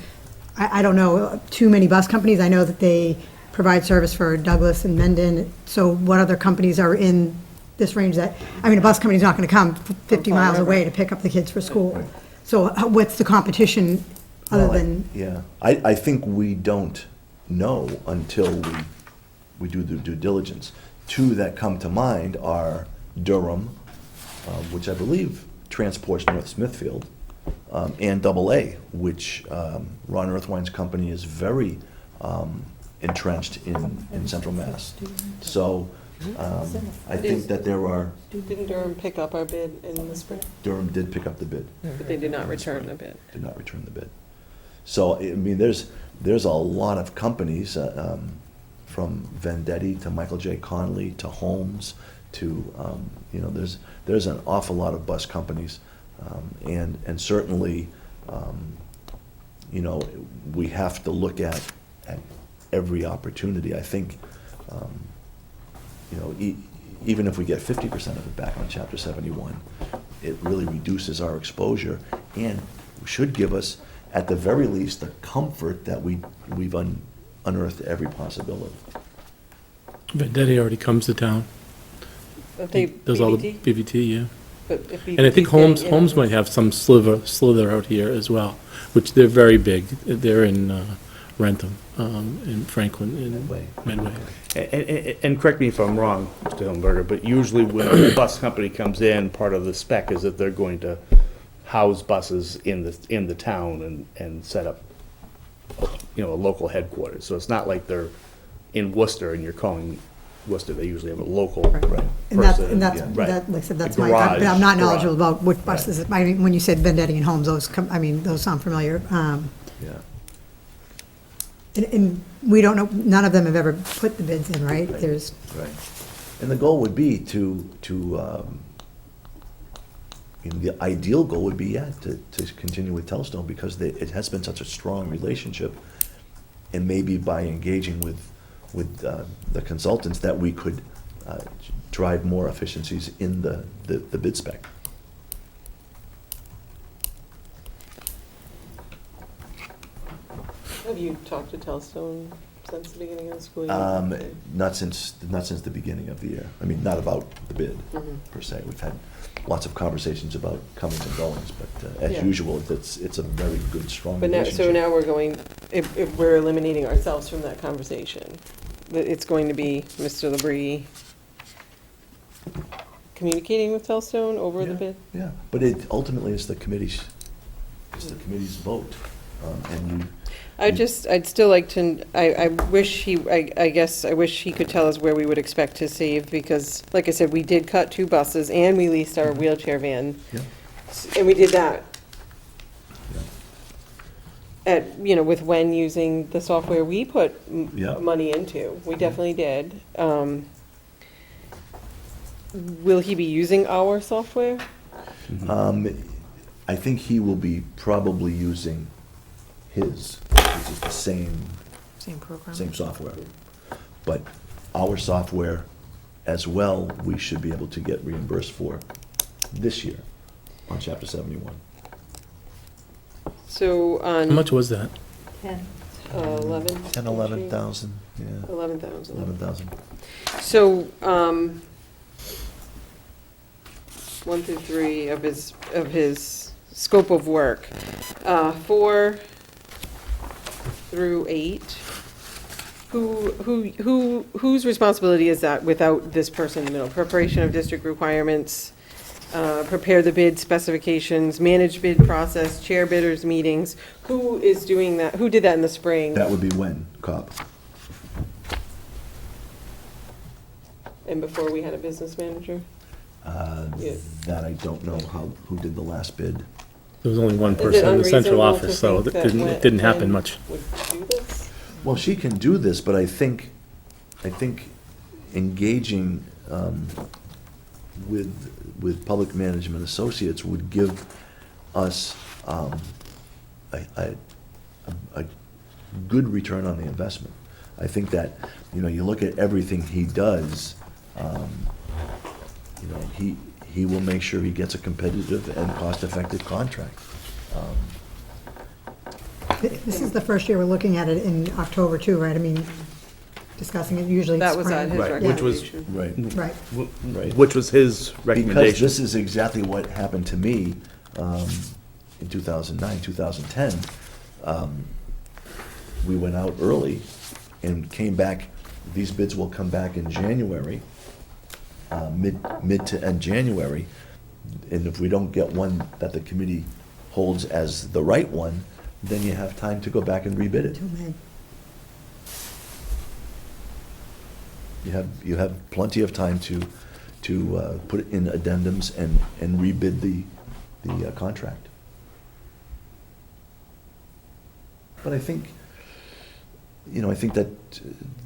I don't know, too many bus companies. I know that they provide service for Douglas and Mendon. So what other companies are in this range that, a bus company's not going to come 50 miles away to pick up the kids for school. So what's the competition other Well, than, Yeah, I think we don't know until we do the due diligence. 2 that come to mind are Durham, which I believe transports North Smithfield, and AA, which Ron Earthwine's company is very entrenched in Central Mass. So I think that there are, Didn't Durham pick up our bid in the spring? Durham did pick up the bid, But they did not return the bid. did not return the bid. So, there's a lot of companies, from Vendetti to Michael J. Conley to Holmes to, there's an awful lot of bus companies. And certainly, we have to look at every opportunity. I think, even if we get 50% of it back on Chapter 71, it really reduces our exposure and should give us, at the very least, the comfort that we've unearthed every possibility. Vendetti already comes to town. Don't they Does all the BBT? BVT, yeah. But if And I think BBT 's getting in Holmes on might this- have some slither out here as well, which they're very big. They're in Rentham, in Franklin, in Medway. Medway. And correct me if I'm wrong, Mr. Hillenberger, but usually when a bus company comes in, part of the spec is that they're going to house buses in the town and set up, a local headquarters. So it's not like they're in Worcester and you're calling Worcester, they usually have a local Right. and that's, person. yeah. Right. like I said, that's A my, garage, I'm not garage. knowledgeable about which buses, when you said Vendetti and Holmes, those sound familiar. Yeah. And we don't know, none of them have ever put the bids in, right? There's, Right. And the goal would be the ideal goal would be, to continue with Telstone, because it has been such a strong relationship. And maybe by engaging with the consultants, that we could drive more efficiencies in the bid spec. Have you talked to Telstone since the beginning of the school year? Not since the beginning of the year. I mean, not about the bid, Mhm. per se. We've had lots of conversations about comings and goings, but as Yeah. usual, it's a very good, strong But now, relationship. so now we're going, if we're eliminating ourselves from that conversation, that it's going to be Mr. LeBrie communicating with Telstone over the Yeah. bid? Yeah, but it ultimately is the committee's vote, and you. I'd still like to, I wish I guess, I wish he could tell us where we would expect to save, because, like I said, we did cut 2 buses, and we leased our wheelchair van, Yeah. and we did that Yeah. with Wen using the software we put Yeah. money into. We definitely did. Will he be using our software? I think he will be probably using his, which is the Same program. same software. But our software as well, we should be able to get reimbursed for this year on Chapter 71. So on. How much was that? 10. 11? 10, 11,000, yeah, 11,000. 11,000. So, 1 through 3 of his scope of work. 4 through 8, whose responsibility is that without this person in the middle? Preparation of district requirements, prepare the bid specifications, manage bid process, chair bidders meetings. Who is doing that? Who did that in the spring? That would be when, Cobb? And before we had a business manager? Yeah. That I don't know who did the last bid. There was only one Is it person in the central unreasonable to office, so think it that it didn't happen Wen much. Would do this? Well, she can do this, but I think engaging with Public Management Associates would give us a good return on the investment. I think that, you look at everything he does, he will make sure he gets a competitive and cost-effective contract. This is the first year we're looking at it in October too, right? I mean, discussing it usually. That was spring. on his Right, which was- recommendation. Right. Right. Right. Which was his Because recommendation. this is exactly what happened to me in 2009, 2010. We went out early and came back, these bids will come back in January, mid to end January. And if we don't get one that the committee holds as the right one, then you have time to go back and rebid it. Till May. You have plenty of time to put in addendums and rebid the contract. But I think that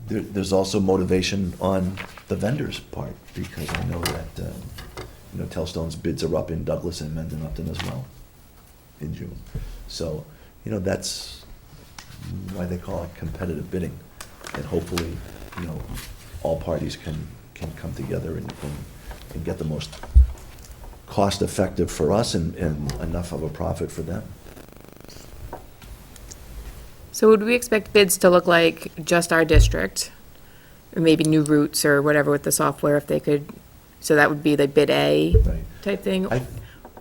there's also motivation on the vendor's part, because I know that, Telstone's bids are up in Douglas and Mendon Upton as well in June. So, that's why they call it competitive bidding. And hopefully, all parties can come together and get the most cost-effective for us and enough of a profit for them. So would we expect bids to look like just our district? Or maybe new routes or whatever with the software, if they could, so that would be the bid A Right. type thing? I-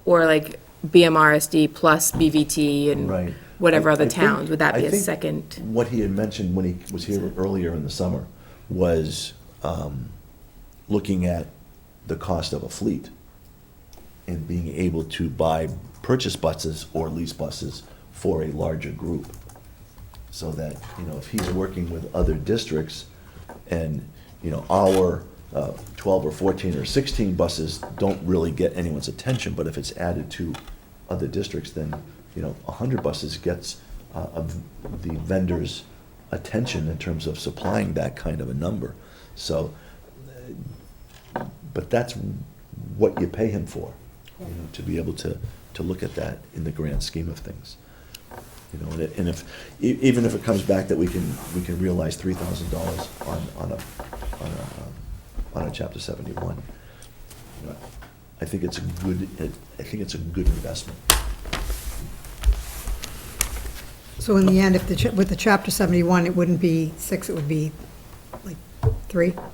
Or like BMRSD plus BVT and Right. whatever I other think- towns? Would that I be a think second? What he had mentioned when he was here earlier in the summer was looking at the cost of a fleet and being able to purchase buses or lease buses for a larger group. So that, if he's working with other districts and, our 12 or 14 or 16 buses don't really get anyone's attention, but if it's added to other districts, then, 100 buses gets the vendor's attention in terms of supplying that kind of a number. So, but that's what you pay him for, to be able to look at that in the grand scheme of things. And if, even if it comes back that we can realize $3,000 on a Chapter 71, I think it's a good investment. So in the end, if with the Chapter 71, it wouldn't be 6, it would be like 3? Is that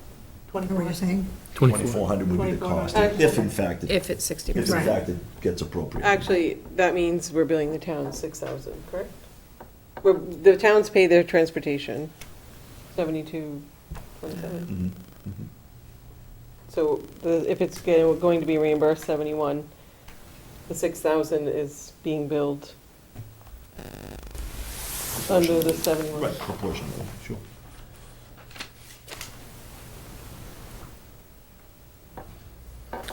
what you're saying? 2,400 would be the cost, if in fact, If it's 60%. if in fact it gets appropriated. Actually, that means we're billing the town 6,000, correct? The towns pay their transportation, 72.27. Mhm. So if it's going to be reimbursed 71, the 6,000 is being billed under the 71. Right, proportionally, sure.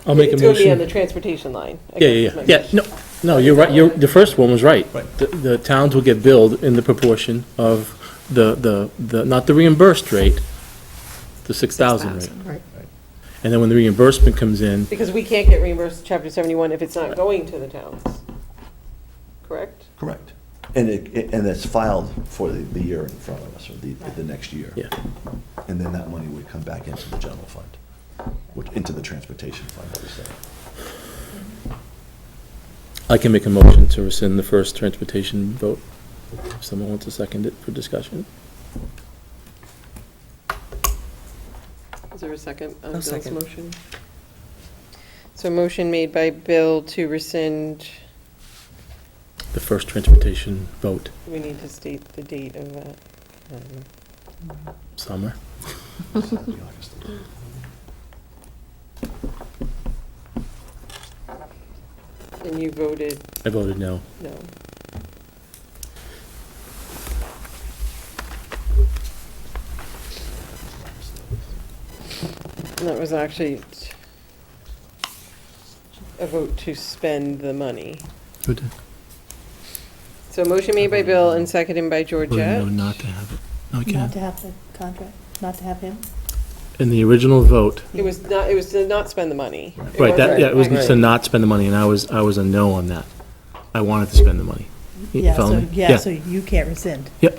I'll make a It's going to be on motion. the transportation line. I Yeah, guess yeah, is my yeah. question. No, you're right, the first one was right. Right. The towns will get billed in the proportion of the, not the reimbursed rate, the 6,000 rate. Right. And then when the reimbursement comes in, Because we can't get reimbursed Chapter 71 if it's not going to the towns, correct? Correct. And it's filed for the year in front of us, or the next year. yeah, And then that money would come back into the general fund, into the transportation fund, I would say. I can make a motion to rescind the first transportation vote. If someone wants to second it for discussion. Is there a second on I'll Bill's second. motion? So motion made by Bill to rescind, The first transportation vote, we need to state the date of that. summer. That'd be August. And you voted I voted no. no. And that was actually a vote to spend the money. Who did? So motion made by Bill and seconded by Voted no Georgette. not to have it. No, we Not can't. to have the contract, not to have him? In the original vote, It was to not spend the money. It right, that, wasn't- yeah, it was Right. to not spend the money, and I was a no on that. I wanted to spend the money. You Yeah, follow so, me? yeah, so you can't rescind. Yep.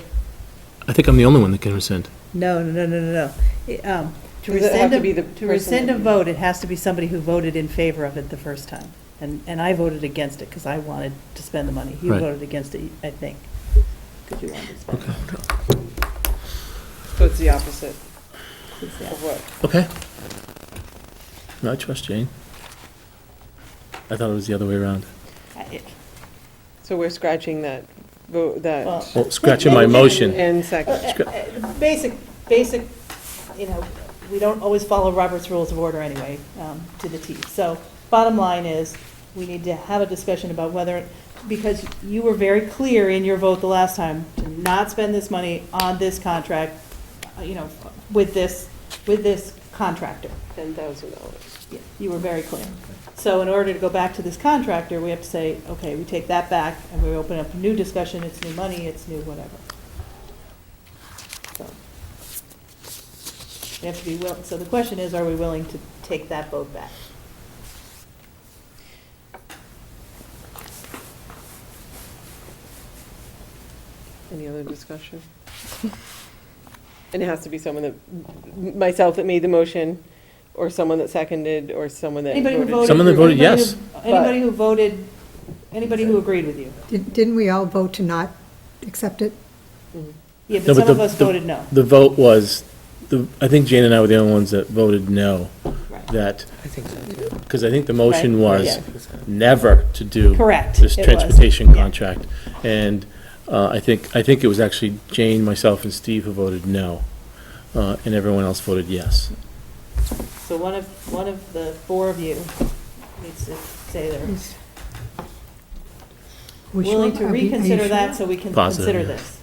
I think I'm the only one that can rescind. No. To Does it have rescind, to be the to rescind person a vote, it has to be somebody who voted in favor of it the first time. And I voted against it because I wanted to spend the money. You Right. voted against it, I think, because you wanted to spend it. So it's the opposite It's the of what? Okay. No, I trust Jane. I thought it was the other way around. I- So we're scratching that vote, that, Well, scratching my motion. and second. Basic, you know, we don't always follow Robert's Rules of Order anyway, to the T. So bottom line is, we need to have a discussion about whether, because you were very clear in your vote the last time to not spend this money on this contract, you know, with this contractor. $10,000. Yeah, you were very clear. So in order to go back to this contractor, we have to say, okay, we take that back and we open up a new discussion, it's new money, it's new whatever. So we have to be willing, so the question is, are we willing to take that vote back? Any other discussion? And it has to be someone that, myself that made the motion, or someone that seconded, or someone that Anybody who voted. voted? Someone that voted anybody yes. who- Anybody who voted, anybody who agreed with you? Didn't we all vote to not accept it? Yeah, No, but some the- of us voted no. The vote was, I think Jane and I were the only ones that voted no. Right. That, I think so too. because I think the motion Right, was yeah. never to do Correct, this it was. transportation Yeah. contract. And I think it was actually Jane, myself, and Steve who voted no, and everyone else voted yes. So one of the four of you needs to say they're We willing sure? to Are you reconsider sure? that so we can Positive, consider yeah. this.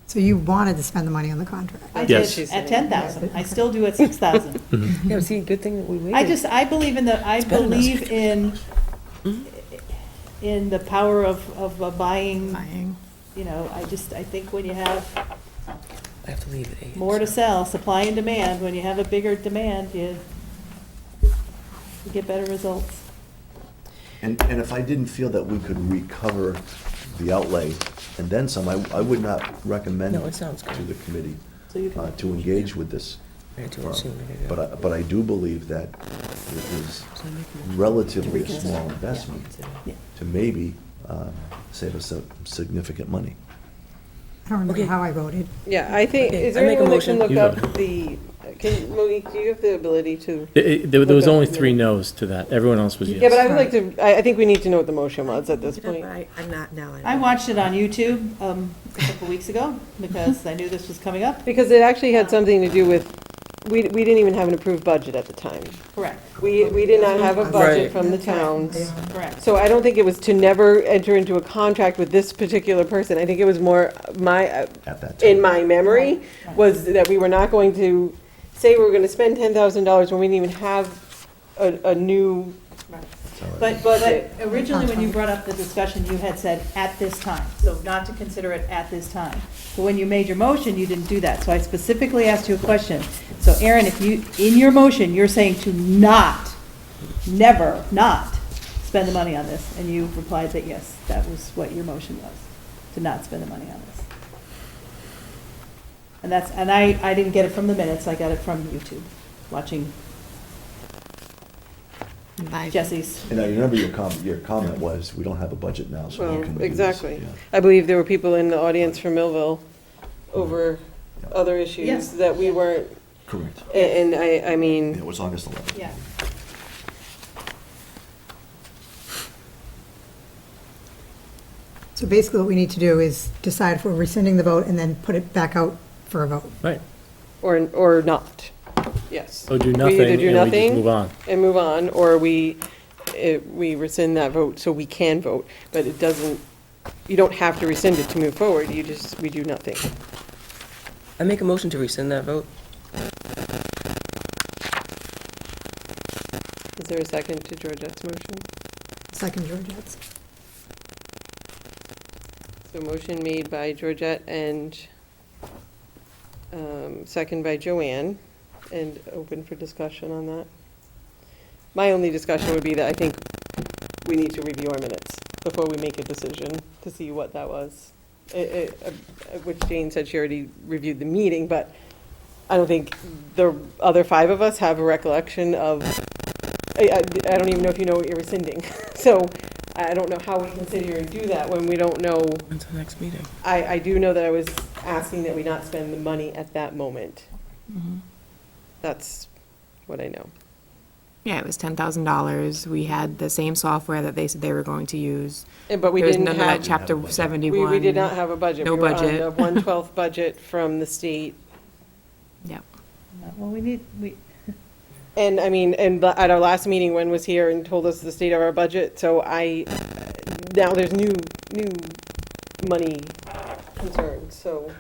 So you wanted to spend the money on the contract? I Yes. did at 10,000. I still do at 6,000. Yeah, see, good thing that we waited. I believe in better than us. in the power of buying, Buying. you know, I think when you have I have to leave at 8. more to sell, supply and demand, when you have a bigger demand, you get better results. And if I didn't feel that we could recover the outlay and then some, I would not recommend No, it sounds good. to the committee So you can. to engage with this I had to firm. assume that I got- But I do believe that it is So I make a motion relatively a to small reconsider. investment Yeah. to maybe save us significant money. I don't remember Okay. how I voted. Yeah, I think, Okay, is there I make a anyone that can motion. look You up the, Monique, do you have the ability to? There was Okay. only 3 no's to that. Everyone else was yes. Yeah, but I would like to, I think we need to know what the motion was at this point. I'm not now. I watched it on YouTube a couple weeks ago because I knew this was coming up. Because it actually had something to do with, we didn't even have an approved budget at the time. Correct, We did not have a budget Right. from the towns. correct. So I don't think it was to never enter into a contract with this particular person. I think it was more At that time. in my memory, Right. was that we were not going to say we were gonna spend $10,000 when we didn't even have a new It's all right. But budget. originally, when you brought up the discussion, you had said at this time, so not to consider it at this time. But when you made your motion, you didn't do that, so I specifically asked you a question. So Aaron, if you, in your motion, you're saying to not, never, not spend the money on this, and you replied that yes, that was what your motion was, to not spend the money on this. And that's, and I didn't get it from the minutes, I got it from YouTube, watching Live. Jesse's. And I remember your comment was, we don't have a budget now, so Well, what can we do? exactly. Yeah. I believe there were people in the audience from Millville over other Yes. issues that we weren't, Correct. and I It mean, was August 11th. Yeah. So basically what we need to do is decide if we're rescinding the vote and then put it back out for a vote. Right. or not. Yes. So do We nothing, either and do we just nothing move on. and move on, or we rescind that vote so we can vote. But it doesn't, you don't have to rescind it to move forward, we do nothing. I make a motion to rescind that vote. Is there a second to Georgette's motion? Second Georgette's. So motion made by Georgette and second by Joanne, and open for discussion on that. My only discussion would be that I think we need to review our minutes before we make a decision to see what that was. Which Jane said she already reviewed the meeting, but I don't think the other 5 of us have a recollection of, I don't even know if you know what you're rescinding. So I don't know how we can sit here and do that when we don't know. When's the next meeting? I do know that I was asking that we not spend the money at that moment. That's what I know. Yeah, it was $10,000. We had the same software that they said they were going to use. But we There was didn't none of that have, Chapter 71. we did not have a budget. No We were on budget. the 1/12 budget from the state. Yep. Well, we, And I mean, and at our last meeting, Wen was here and told us the state of our budget, so now there's new money concerns, so.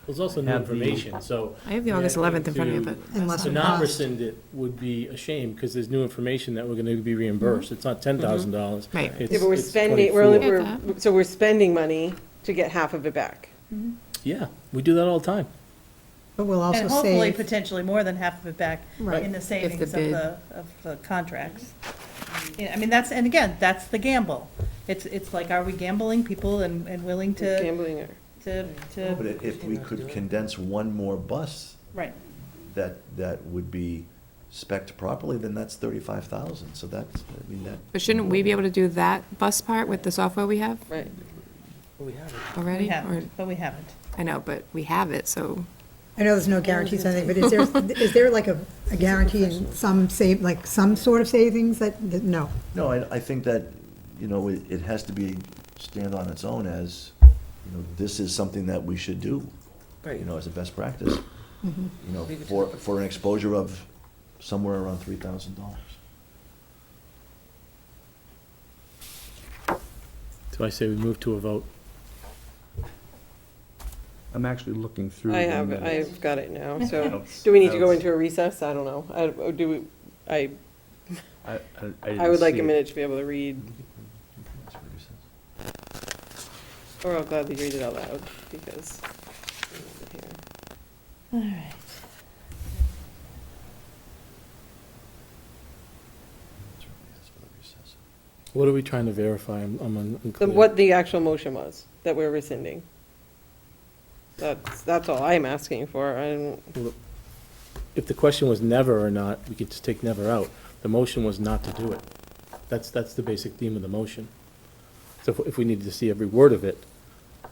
There's also new Have the- information, so. I have the August 11th in front of you, but. Unless To we not pass. rescind it would be a shame, because there's new information that we're gonna be reimbursed. It's not $10,000. Right. It's- Yeah, but we're it's spending, 24. so we're spending money to get half of it back. Yeah, we do that all the time. But we'll also and hopefully save, potentially more than half of it back Right. in the savings of bid- the contracts. Yeah, I mean, that's, and again, that's the gamble. It's like, are we gambling people and willing to, Gambling or. But if we could condense one more bus right. that would be spec'd properly, then that's 35,000. So that's, I mean, that. But shouldn't we be able to do that bus part with the software we have Right. We have it. already? We Or- haven't, but we haven't. I know, but we have it, so. I know there's no guarantees on anything, but is there like a guarantee in some like some sort of savings no? No, I think that, it has to stand on its own as, this is something that we should do, Right. as a best practice. For an exposure of somewhere around $3,000. So I say we move to a vote. I'm actually looking through. I the have, minutes. I've got it now, so, That's- do we need to go that's- into a recess? I don't know. I I would like see a it. minute to be able to read, or I'll gladly read it out loud, because. All right. What are we trying to verify? I'm unclear. What the actual motion was that we're rescinding. That's all I'm asking for. I don't, If the question was never or not, we could just take never out. The motion was not to do it. That's the basic theme of the motion. So if we needed to see every word of it,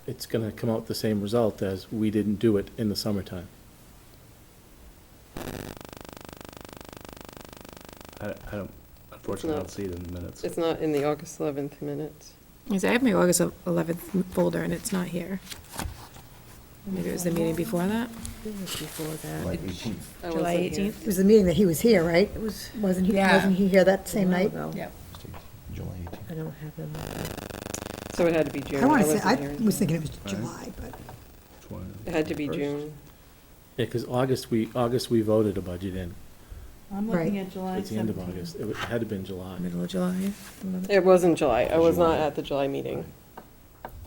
it's gonna come out the same result as we didn't do it in the summertime. I don't, unfortunately, I don't see it in the minutes. It's not in the August 11th minutes. I have my August 11th folder and it's not here. Maybe it was the meeting before that? Before that. July 18th. I July wasn't here. 18th? It was the meeting that he was here, right? It was, Wasn't he, Yeah. wasn't he here that same night? Yep. July 18th. I don't have them. So it had to be June. I want to say, wasn't I here. was thinking it was July, but, It had to be June. Yeah, because August, we voted a budget in. I'm Right. looking at July It's the end of 17th. August. It had to have been July. Middle of July. It wasn't July. I was not at the July meeting.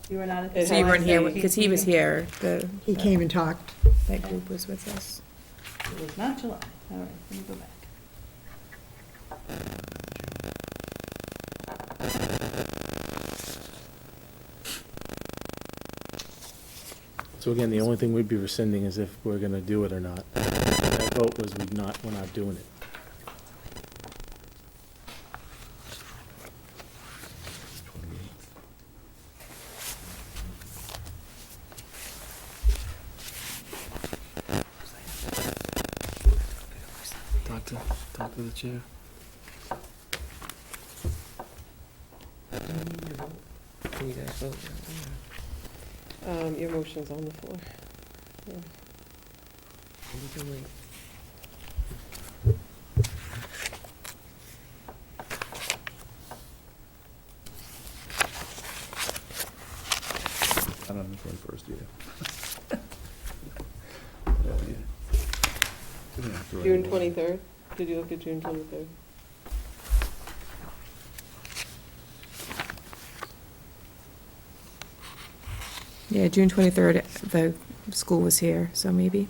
You were not at It the. So you weren't here, July because he was 17th here, he came and talked. that group was with us. meeting? It was not July. All right, let me go back. So again, the only thing we'd be rescinding is if we're gonna do it or not. That vote was we're not doing it. Talk to the chair. Can you guys vote? Your motion's on the floor. We can wait. I don't know the 21st either. June 23rd? Did you look at June 23rd? Yeah, June 23rd, the school was here, so maybe.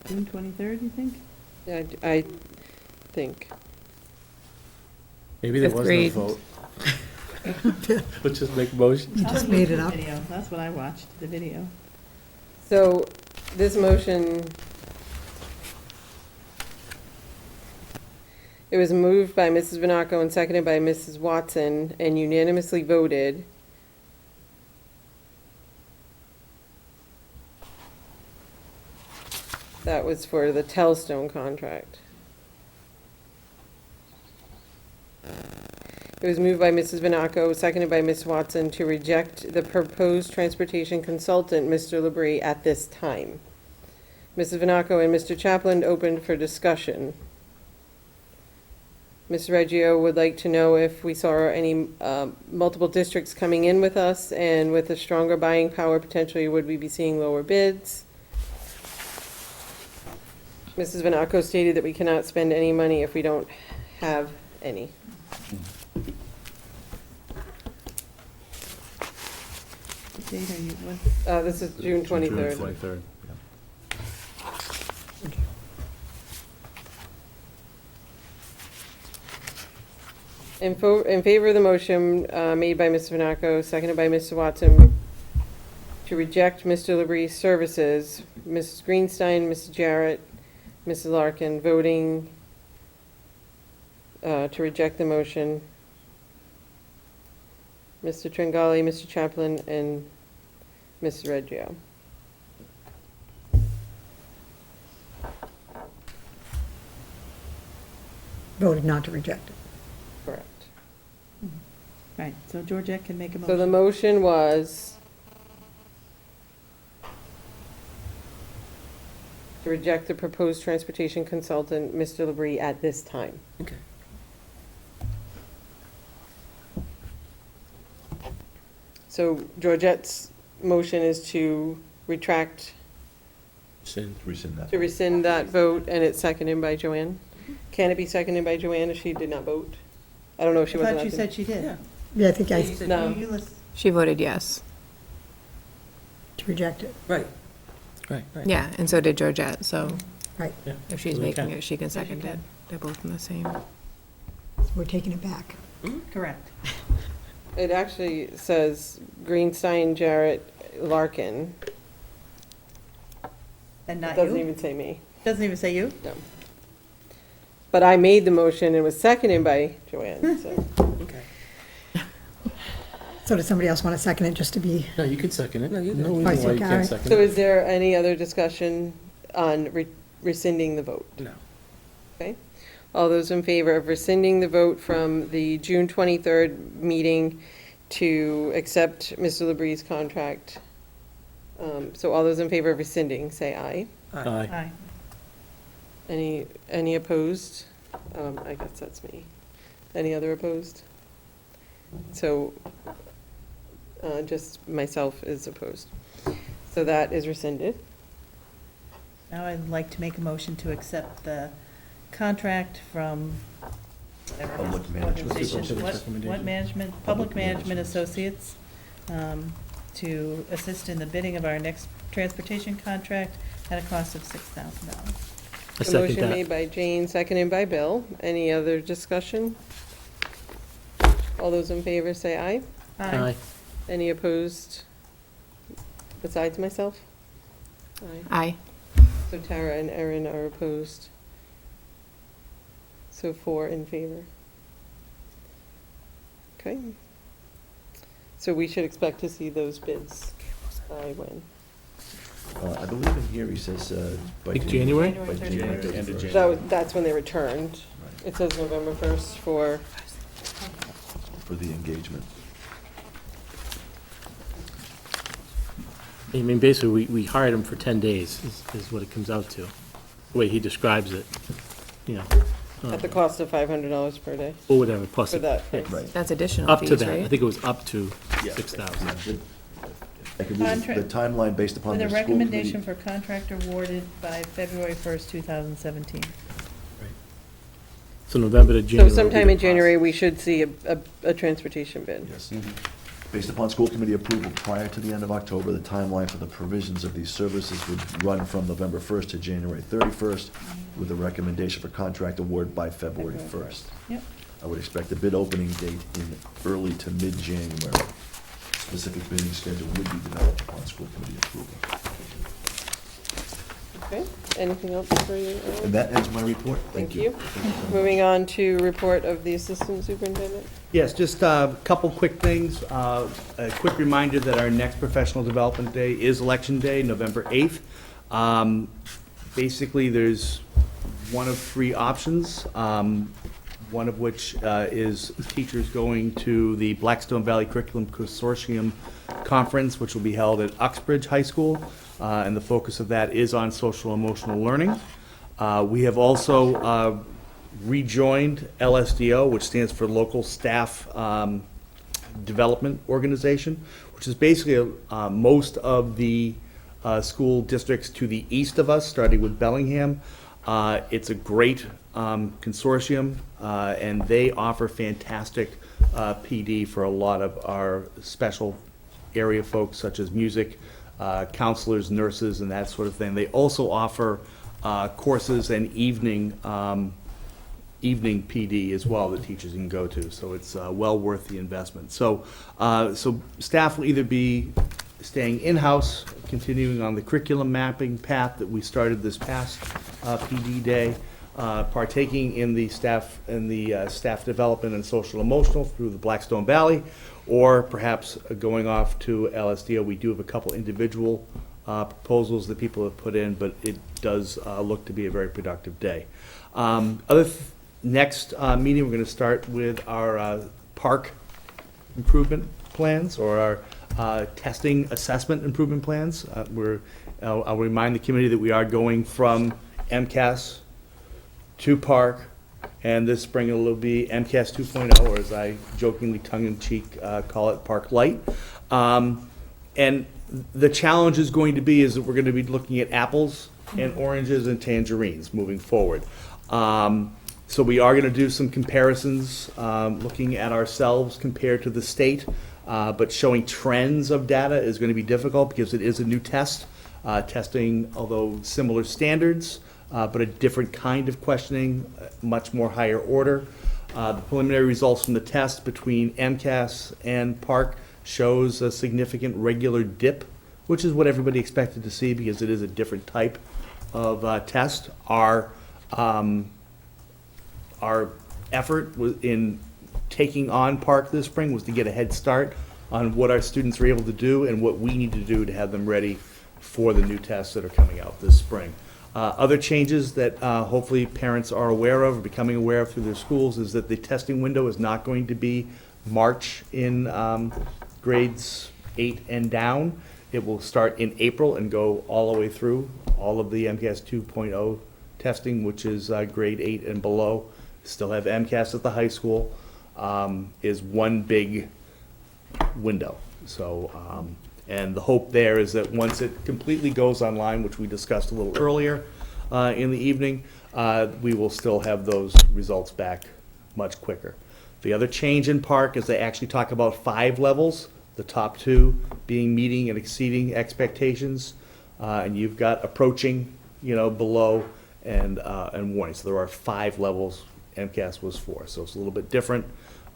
June 23rd, you think? Yeah, I think. Maybe there Fifth was grade. no vote. Let's just make a motion. You I just was made it looking at up. the video. That's what I watched, the video. So this motion, it was moved by Mrs. Vanaco and seconded by Mrs. Watson and unanimously voted. That was for the Telstone contract. It was moved by Mrs. Vanaco, seconded by Ms. Watson, to reject the proposed transportation consultant, Mr. Labrie, at this time. Mrs. Vanaco and Mr. Chaplin opened for discussion. Ms. Reggio would like to know if we saw any multiple districts coming in with us, and with a stronger buying power, potentially would we be seeing lower bids? Mrs. Vanaco stated that we cannot spend any money if we don't have any. What date are you, what? This is June 23rd. 23rd. In favor of the motion made by Mr. Vanaco, seconded by Mr. Watson, to reject Mr. Labrie's services, Mrs. Greenstein, Mrs. Jarrett, Mrs. Larkin, voting to reject the motion. Mr. Tringali, Mr. Chaplin, and Mrs. Reggio. Voted not to reject it. Correct. Right, so Georgette can make a So the motion. motion was to reject the proposed transportation consultant, Mr. Labrie, at this time. Okay. So Georgette's motion is to retract, Rescind that. to rescind that vote, and it's seconded by Joanne. Can it be seconded by Joanne if she did not vote? I don't know if she I wasn't. thought you at the- said she did. Yeah. Yeah, I think You I, said- No. You listen. She voted yes. to reject it, Right. Right. Yeah, and so did Georgette, so right. Yeah. if she's So we making can. it, she can Yes, you second it. can. They're both in the same. We're taking it back. Correct. It actually says Greenstein, Jarrett, Larkin. And It not doesn't you? even say me. Doesn't even say you? No. but I made the motion and was seconded by Joanne, so. Okay. So does somebody else want to second it, just to be, No, you can second it. No, you No can. reason why you Alright. can't second So it. is there any other discussion on rescinding the vote? No. Okay. All those in favor of rescinding the vote from the June 23rd meeting to accept Mr. LeBree's contract? So all those in favor of rescinding, say aye. Aye. Aye. Any opposed? I guess that's me. Any other opposed? So, just myself is opposed. So that is rescinded. Now I'd like to make a motion to accept the contract from whatever Public his Management organization- Associates. what Recommendation. management, Public Management Associates, to assist in the bidding of our next transportation contract at a cost of $6,000. I A second motion made that. by Jane, seconded by Bill. Any other discussion? All those in favor say aye. Aye. Any opposed besides myself? Aye. Aye. So Tara and Erin are opposed. So 4 in favor. Okay. So we should expect to see those bids by when? I believe in here he says, by Think January? By January January 31st. End of 31st. That's when they returned. Right, It says November 1st for, for the engagement. I mean, basically, we hired him for 10 days, is what it comes out to, the way he describes it, you know. at the cost of $500 per day Or whatever, plus. for that. yeah, price. Right. That's additional Up to fees, that, I right? think it was up to Yeah. 6,000. I could read the timeline based upon With the a school recommendation committee. for contract awarded by February 1st, 2017. So November to So January. sometime in January, we should see a transportation bid. Yes. Based upon school committee approval prior to the end of October, the timeline for the provisions of these services would run from November 1st to January 31st, with a recommendation for contract award by February 1st. Yep. I would expect the bid opening date in early to mid-January. Specific bidding schedule would be developed upon school committee approval. Okay, anything else for you? Ellen? And that ends my report. Thank you. Moving on to report of the assistant superintendent. Yes, just a couple quick things. A quick reminder that our next professional development day is Election Day, November 8th. Basically, there's one of 3 options, one of which is teachers going to the Blackstone Valley Curriculum Consortium Conference, which will be held at Uxbridge High School, and the focus of that is on social emotional learning. We have also rejoined LSDO, which stands for Local Staff Development Organization, which is basically most of the school districts to the east of us, starting with Bellingham. It's a great consortium, and they offer fantastic PD for a lot of our special area folks, such as music, counselors, nurses, and that sort of thing. They also offer courses and evening PD as well that teachers can go to, so it's well worth the investment. So staff will either be staying in-house, continuing on the curriculum mapping path that we started this past PD day, partaking in the staff development and social emotional through the Blackstone Valley, or perhaps going off to LSDO. We do have a couple individual proposals that people have put in, but it does look to be a very productive day. Next meeting, we're going to start with our park improvement plans, or our testing assessment improvement plans. I'll remind the committee that we are going from MCAS to park, and this spring it'll be MCAS 2.0, or as I jokingly tongue-in-cheek call it, Park Light. And the challenge is going to be is that we're going to be looking at apples and oranges and tangerines moving forward. So we are going to do some comparisons, looking at ourselves compared to the state, but showing trends of data is going to be difficult because it is a new test, testing, although similar standards, but a different kind of questioning, much more higher order. The preliminary results from the test between MCAS and Park shows a significant regular dip, which is what everybody expected to see because it is a different type of test. Our our effort was in taking on Park this spring was to get a head start on what our students were able to do and what we need to do to have them ready for the new tests that are coming out this spring. Other changes that hopefully parents are aware of, or becoming aware of through their schools, is that the testing window is not going to be March in grades 8 and down. It will start in April and go all the way through all of the MCAS 2.0 testing, which is grade 8 and below. Still have MCAS at the high school, is one big window. So, and the hope there is that once it completely goes online, which we discussed a little earlier in the evening, we will still have those results back much quicker. The other change in Park is they actually talk about 5 levels, the top 2 being meeting and exceeding expectations, and you've got approaching, below, and warning. So there are 5 levels. MCAS was 4, so it's a little bit different.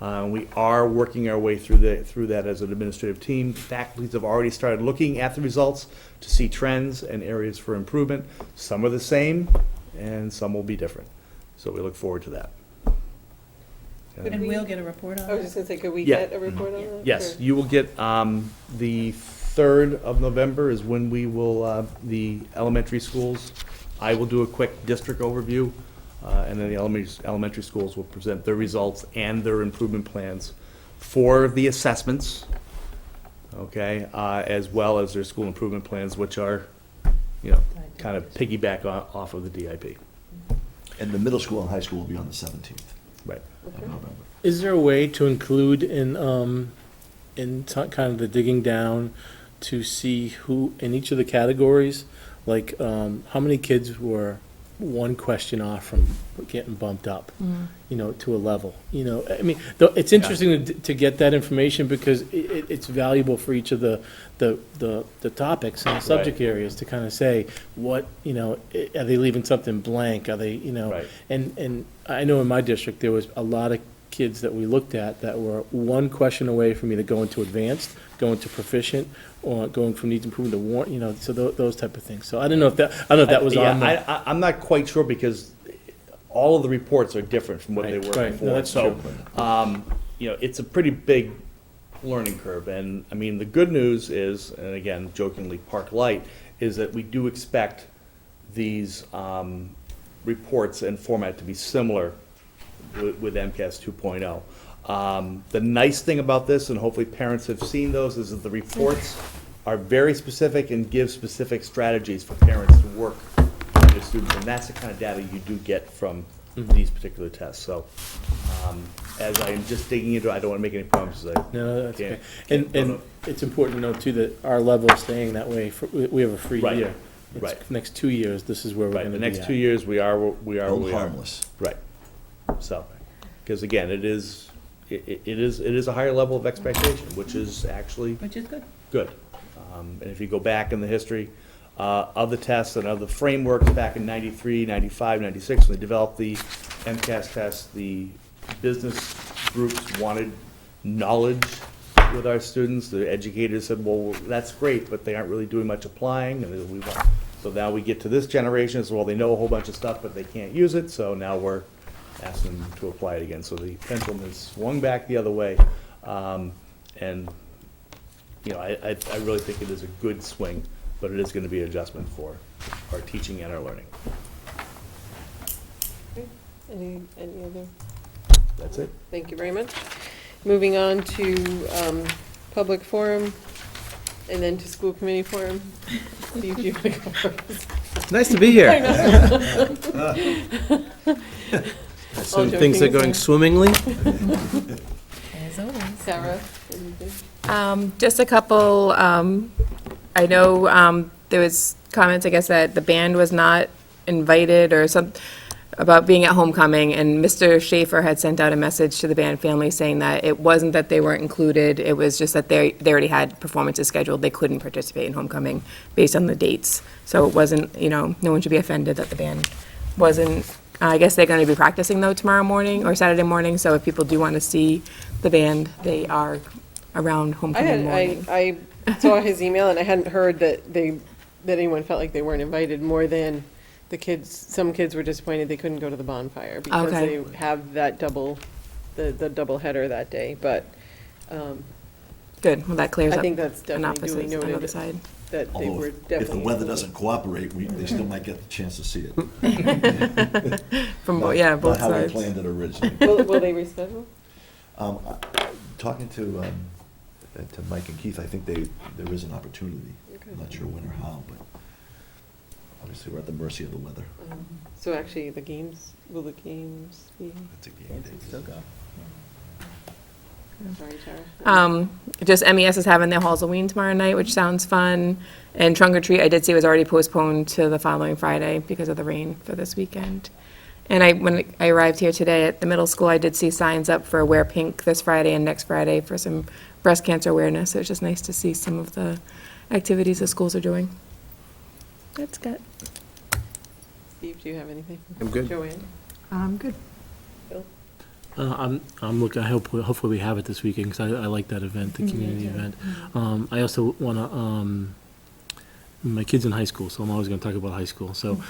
We are working our way through that as an administrative team. Faculties have already started looking at the results to see trends and areas for improvement. Some are the same, and some will be different. So we look forward to that. And we'll get a report on I was it? just gonna say, could we Yeah. get a report on that? Yes, Or- you will get, the 3rd of November is when we will, the elementary schools, I will do a quick district overview, and then the elementary schools will present their results and their improvement plans for the assessments, okay, as well as their school improvement plans, which are, kind of piggyback off of the DIP. And the middle school and high school will be on the 17th Right. of November. Is there a way to include in kind of the digging down to see who, in each of the categories, like, how many kids were one question off from getting bumped up, to a level, I mean, it's interesting to get that information because it's valuable for each of the topics and the subject areas to kind of say what, are they leaving something blank? Are they, Right. and I know in my district, there was a lot of kids that we looked at that were one question away from either going to advanced, going to proficient, or going from needs improvement to warrant, so those type of things. So I don't know if that was on the. I'm not quite sure because all of the reports are different from what they were Right, before. no, that's So, it's a pretty big learning curve. And, I mean, the good news is, and again, jokingly, Park Light, is that we do expect these reports and format to be similar with MCAS 2.0. The nice thing about this, and hopefully parents have seen those, is that the reports are very specific and give specific strategies for parents to work with their students, and that's the kind of data you do get from these particular tests. So, as I'm just digging into it, I don't want to make any promises. No, that's okay. Can't- And it's important to note too that our level is staying that way. We have a free Right, year. It's right. Next 2 years, this is where we're Right, going to the be next at. 2 years, we are where we Hold are. harmless. Right. So, because again, it is a higher level of expectation, which is actually Which is good. good. And if you go back in the history of the tests and of the frameworks back in 93, 95, 96, when they developed the MCAS test, the business groups wanted knowledge with our students. The educators said, well, that's great, but they aren't really doing much applying. And we want, so now we get to this generation, so well, they know a whole bunch of stuff, but they can't use it, so now we're asking them to apply it again. So the pendulum has swung back the other way. And, I really think it is a good swing, but it is going to be an adjustment for our teaching and our learning. Any other? That's it. Thank you very much. Moving on to public forum, and then to school committee forum. Steve, do you want to go first? Nice to be here. I know. So All things joking are going aside. swimmingly. As always. Sarah? anything? Just a couple, I know there was comments, I guess, that the band was not invited or some, about being at homecoming, and Mr. Schaefer had sent out a message to the band family saying that it wasn't that they weren't included, it was just that they already had performances scheduled, they couldn't participate in homecoming based on the dates. So it wasn't, no one should be offended that the band wasn't, I guess they're gonna be practicing though tomorrow morning or Saturday morning, so if people do want to see the band, they are around homecoming morning. I saw his email, and I hadn't heard that anyone felt like they weren't invited more than some kids were disappointed they couldn't go to the bonfire because Okay. they have that the double header that day, but, Good, well, that clears I up think that's an definitely duly opposite, another noted side. that they Although were if definitely. the weather doesn't cooperate, they still might get the chance to see it. From, both Not how we sides. planned it originally. Will they reschedule? Talking to Mike and Keith, I think there is an opportunity. Okay. I'm not sure when or how, but obviously we're at the mercy of the weather. So actually, will the games be, It's a game day. Still go. sorry, Tara. Just MES is having their Halloween tomorrow night, which sounds fun. And Trunk or Treat, I did see was already postponed to the following Friday because of the rain for this weekend. And when I arrived here today at the middle school, I did see signs up for Wear Pink this Friday and next Friday for some breast cancer awareness. So it's just nice to see some of the activities the schools are doing. That's good. Steve, do you have anything? I'm good. Joanne? Good. Bill? I'm looking, hopefully we have it this weekend, because I like that event, the community event. I also want to, my kid's in high school, so I'm always going to talk about high school. So,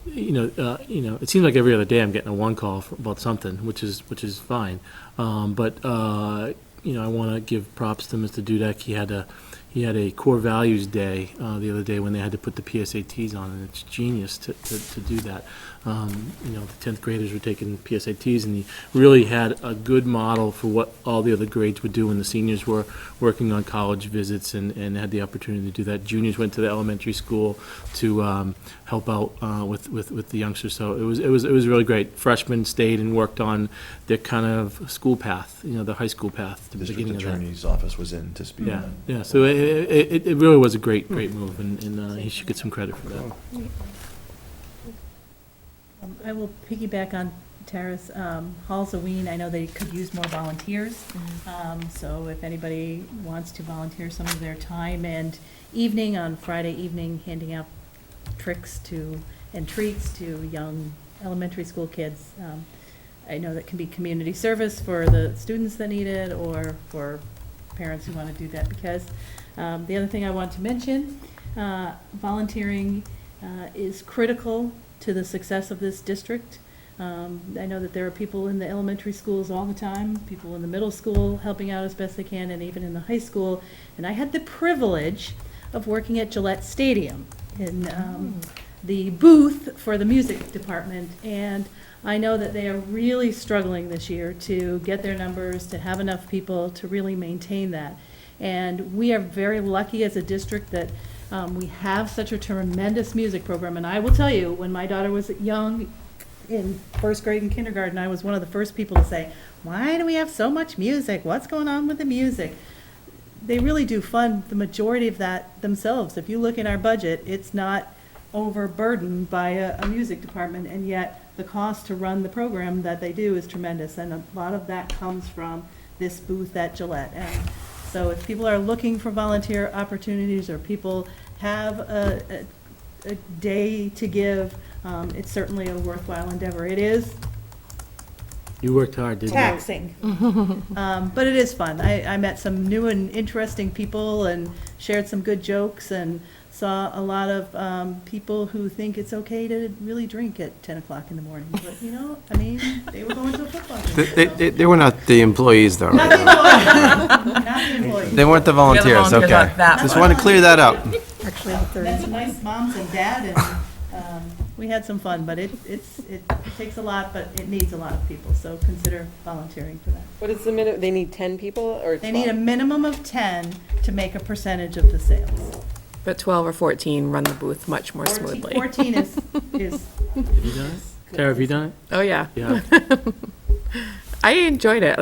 it seems like every other day I'm getting a one call about something, which is fine. But I want to give props to Mr. Dudek. He had a core values day the other day when they had to put the PSATs on, and it's genius to do that. The 10th graders were taking PSATs, and he really had a good model for what all the other grades would do when the seniors were working on college visits and had the opportunity to do that. Juniors went to the elementary school to help out with the youngsters, so it was really great. Freshmen stayed and worked on their kind of school path, the high school path, the District beginning of that. Attorney's Office was in to speak. Yeah, so it really was a great move, and he should get some credit for that. I will piggyback on Tara's Halloween. I know they could use more volunteers. So if anybody wants to volunteer some of their time and evening on Friday evening, handing out tricks and treats to young elementary school kids, I know that can be community service for the students that need it or for parents who want to do that, because the other thing I want to mention, volunteering is critical to the success of this district. I know that there are people in the elementary schools all the time, people in the middle school helping out as best they can, and even in the high school. And I had the privilege of working at Gillette Stadium in the booth for the music department. And I know that they are really struggling this year to get their numbers, to have enough people to really maintain that. And we are very lucky as a district that we have such a tremendous music program. And I will tell you, when my daughter was young, in first grade and kindergarten, I was one of the first people to say, why do we have so much music? What's going on with the music? They really do fund the majority of that themselves. If you look in our budget, it's not overburdened by a music department, and yet the cost to run the program that they do is tremendous, and a lot of that comes from this booth at Gillette. And so if people are looking for volunteer opportunities, or people have a day to give, it's certainly a worthwhile endeavor. It is You worked hard, didn't you? taxing, but it is fun. I met some new and interesting people and shared some good jokes, and saw a lot of people who think it's okay to really drink at 10 o'clock in the morning. But, they were going to a football game. so- They were not the employees, though. Not the employees. Not the employees. They weren't the volunteers, volunteers okay. aren't that Just one. want to clear that up. Actually, the third. Met some nice moms and dad, and we had some fun, but it takes a lot, but it needs a lot of people, so consider volunteering for that. What is the minute, they need 10 people or 12? They need a minimum of 10 to make a percentage of the sales. But 12 or 14 run the booth much more smoothly. 14 is, Have you done it? Tara, have you done it? Oh, yeah. Yeah. I enjoyed it,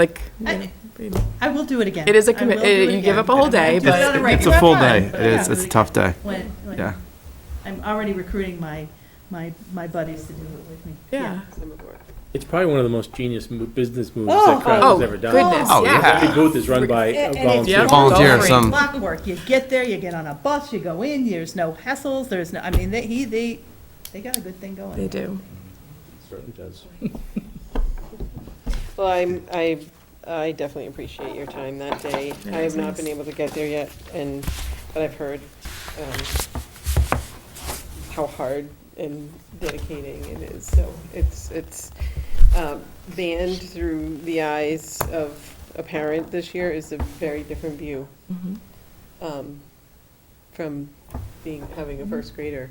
I will do it again. it is a I will do commitment, it you give again, up a whole but I'm day, not doing it on but regular It's a full time, day. but It yeah, is, it's a tough day. when Yeah. I'm already recruiting my buddies to do it with me. yeah. Some of work. It's probably one of the most genius business moves Oh, that Crowd oh, has ever done. goodness, Oh, yeah. yeah. Every booth is run by a And it's volunteer. Yeah. Volunteer, Go for it. some, Clockwork. You get there, you get on a bus, you go in, there's no hassles, there's no, they got a good thing going. They do. Certainly does. Well, I definitely appreciate your time that day. I have not been able to get there yet, but I've heard how hard and dedicating it is. So it's banned through the eyes of a parent this year is a very different view from having a first grader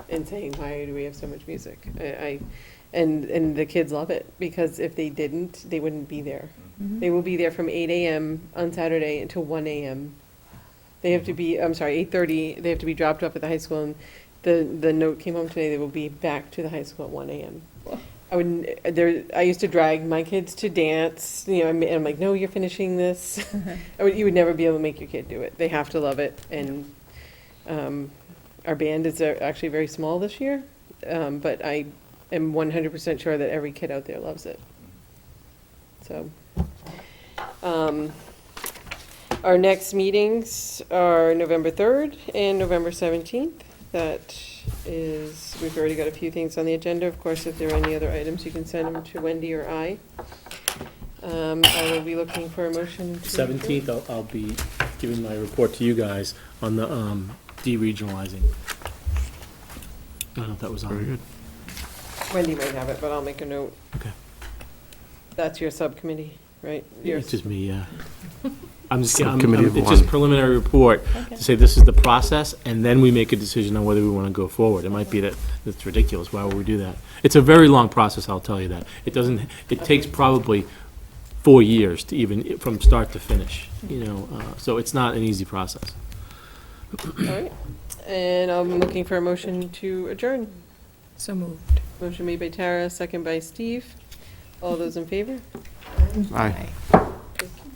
and saying, why do we have so much music? And the kids love it, because if they didn't, they wouldn't be there. They will be there from 8 a.m. on Saturday until 1 a.m. They have to be, 8:30, they have to be dropped off at the high school, and the note came home today, they will be back to the high school at 1 a.m. I used to drag my kids to dance, and I'm like, no, you're finishing this. You would never be able to make your kid do it. They have to love it, and our band is actually very small this year, but I am 100% sure that every kid out there loves it. So, our next meetings are November 3rd and November 17th. That is, we've already got a few things on the agenda. Of course, if there are any other items, you can send them to Wendy or I. I will be looking for a motion. 17th, I'll be giving my report to you guys on the de-regionalizing. I don't know if that was on. Very good. Wendy might have it, but I'll make a note. Okay. That's your subcommittee, right? It's just me, yeah. I'm just, Subcommittee of it's just one. preliminary report to say this is the process, and then we make a decision on whether we want to go forward. It might be that it's ridiculous. Why would we do that? It's a very long process, I'll tell you that. It takes probably 4 years to even, from start to finish, so it's not an easy process. All right. And I'm looking for a motion to adjourn. So moved. Motion made by Tara, second by Steve. All those in favor? Aye. Thank you.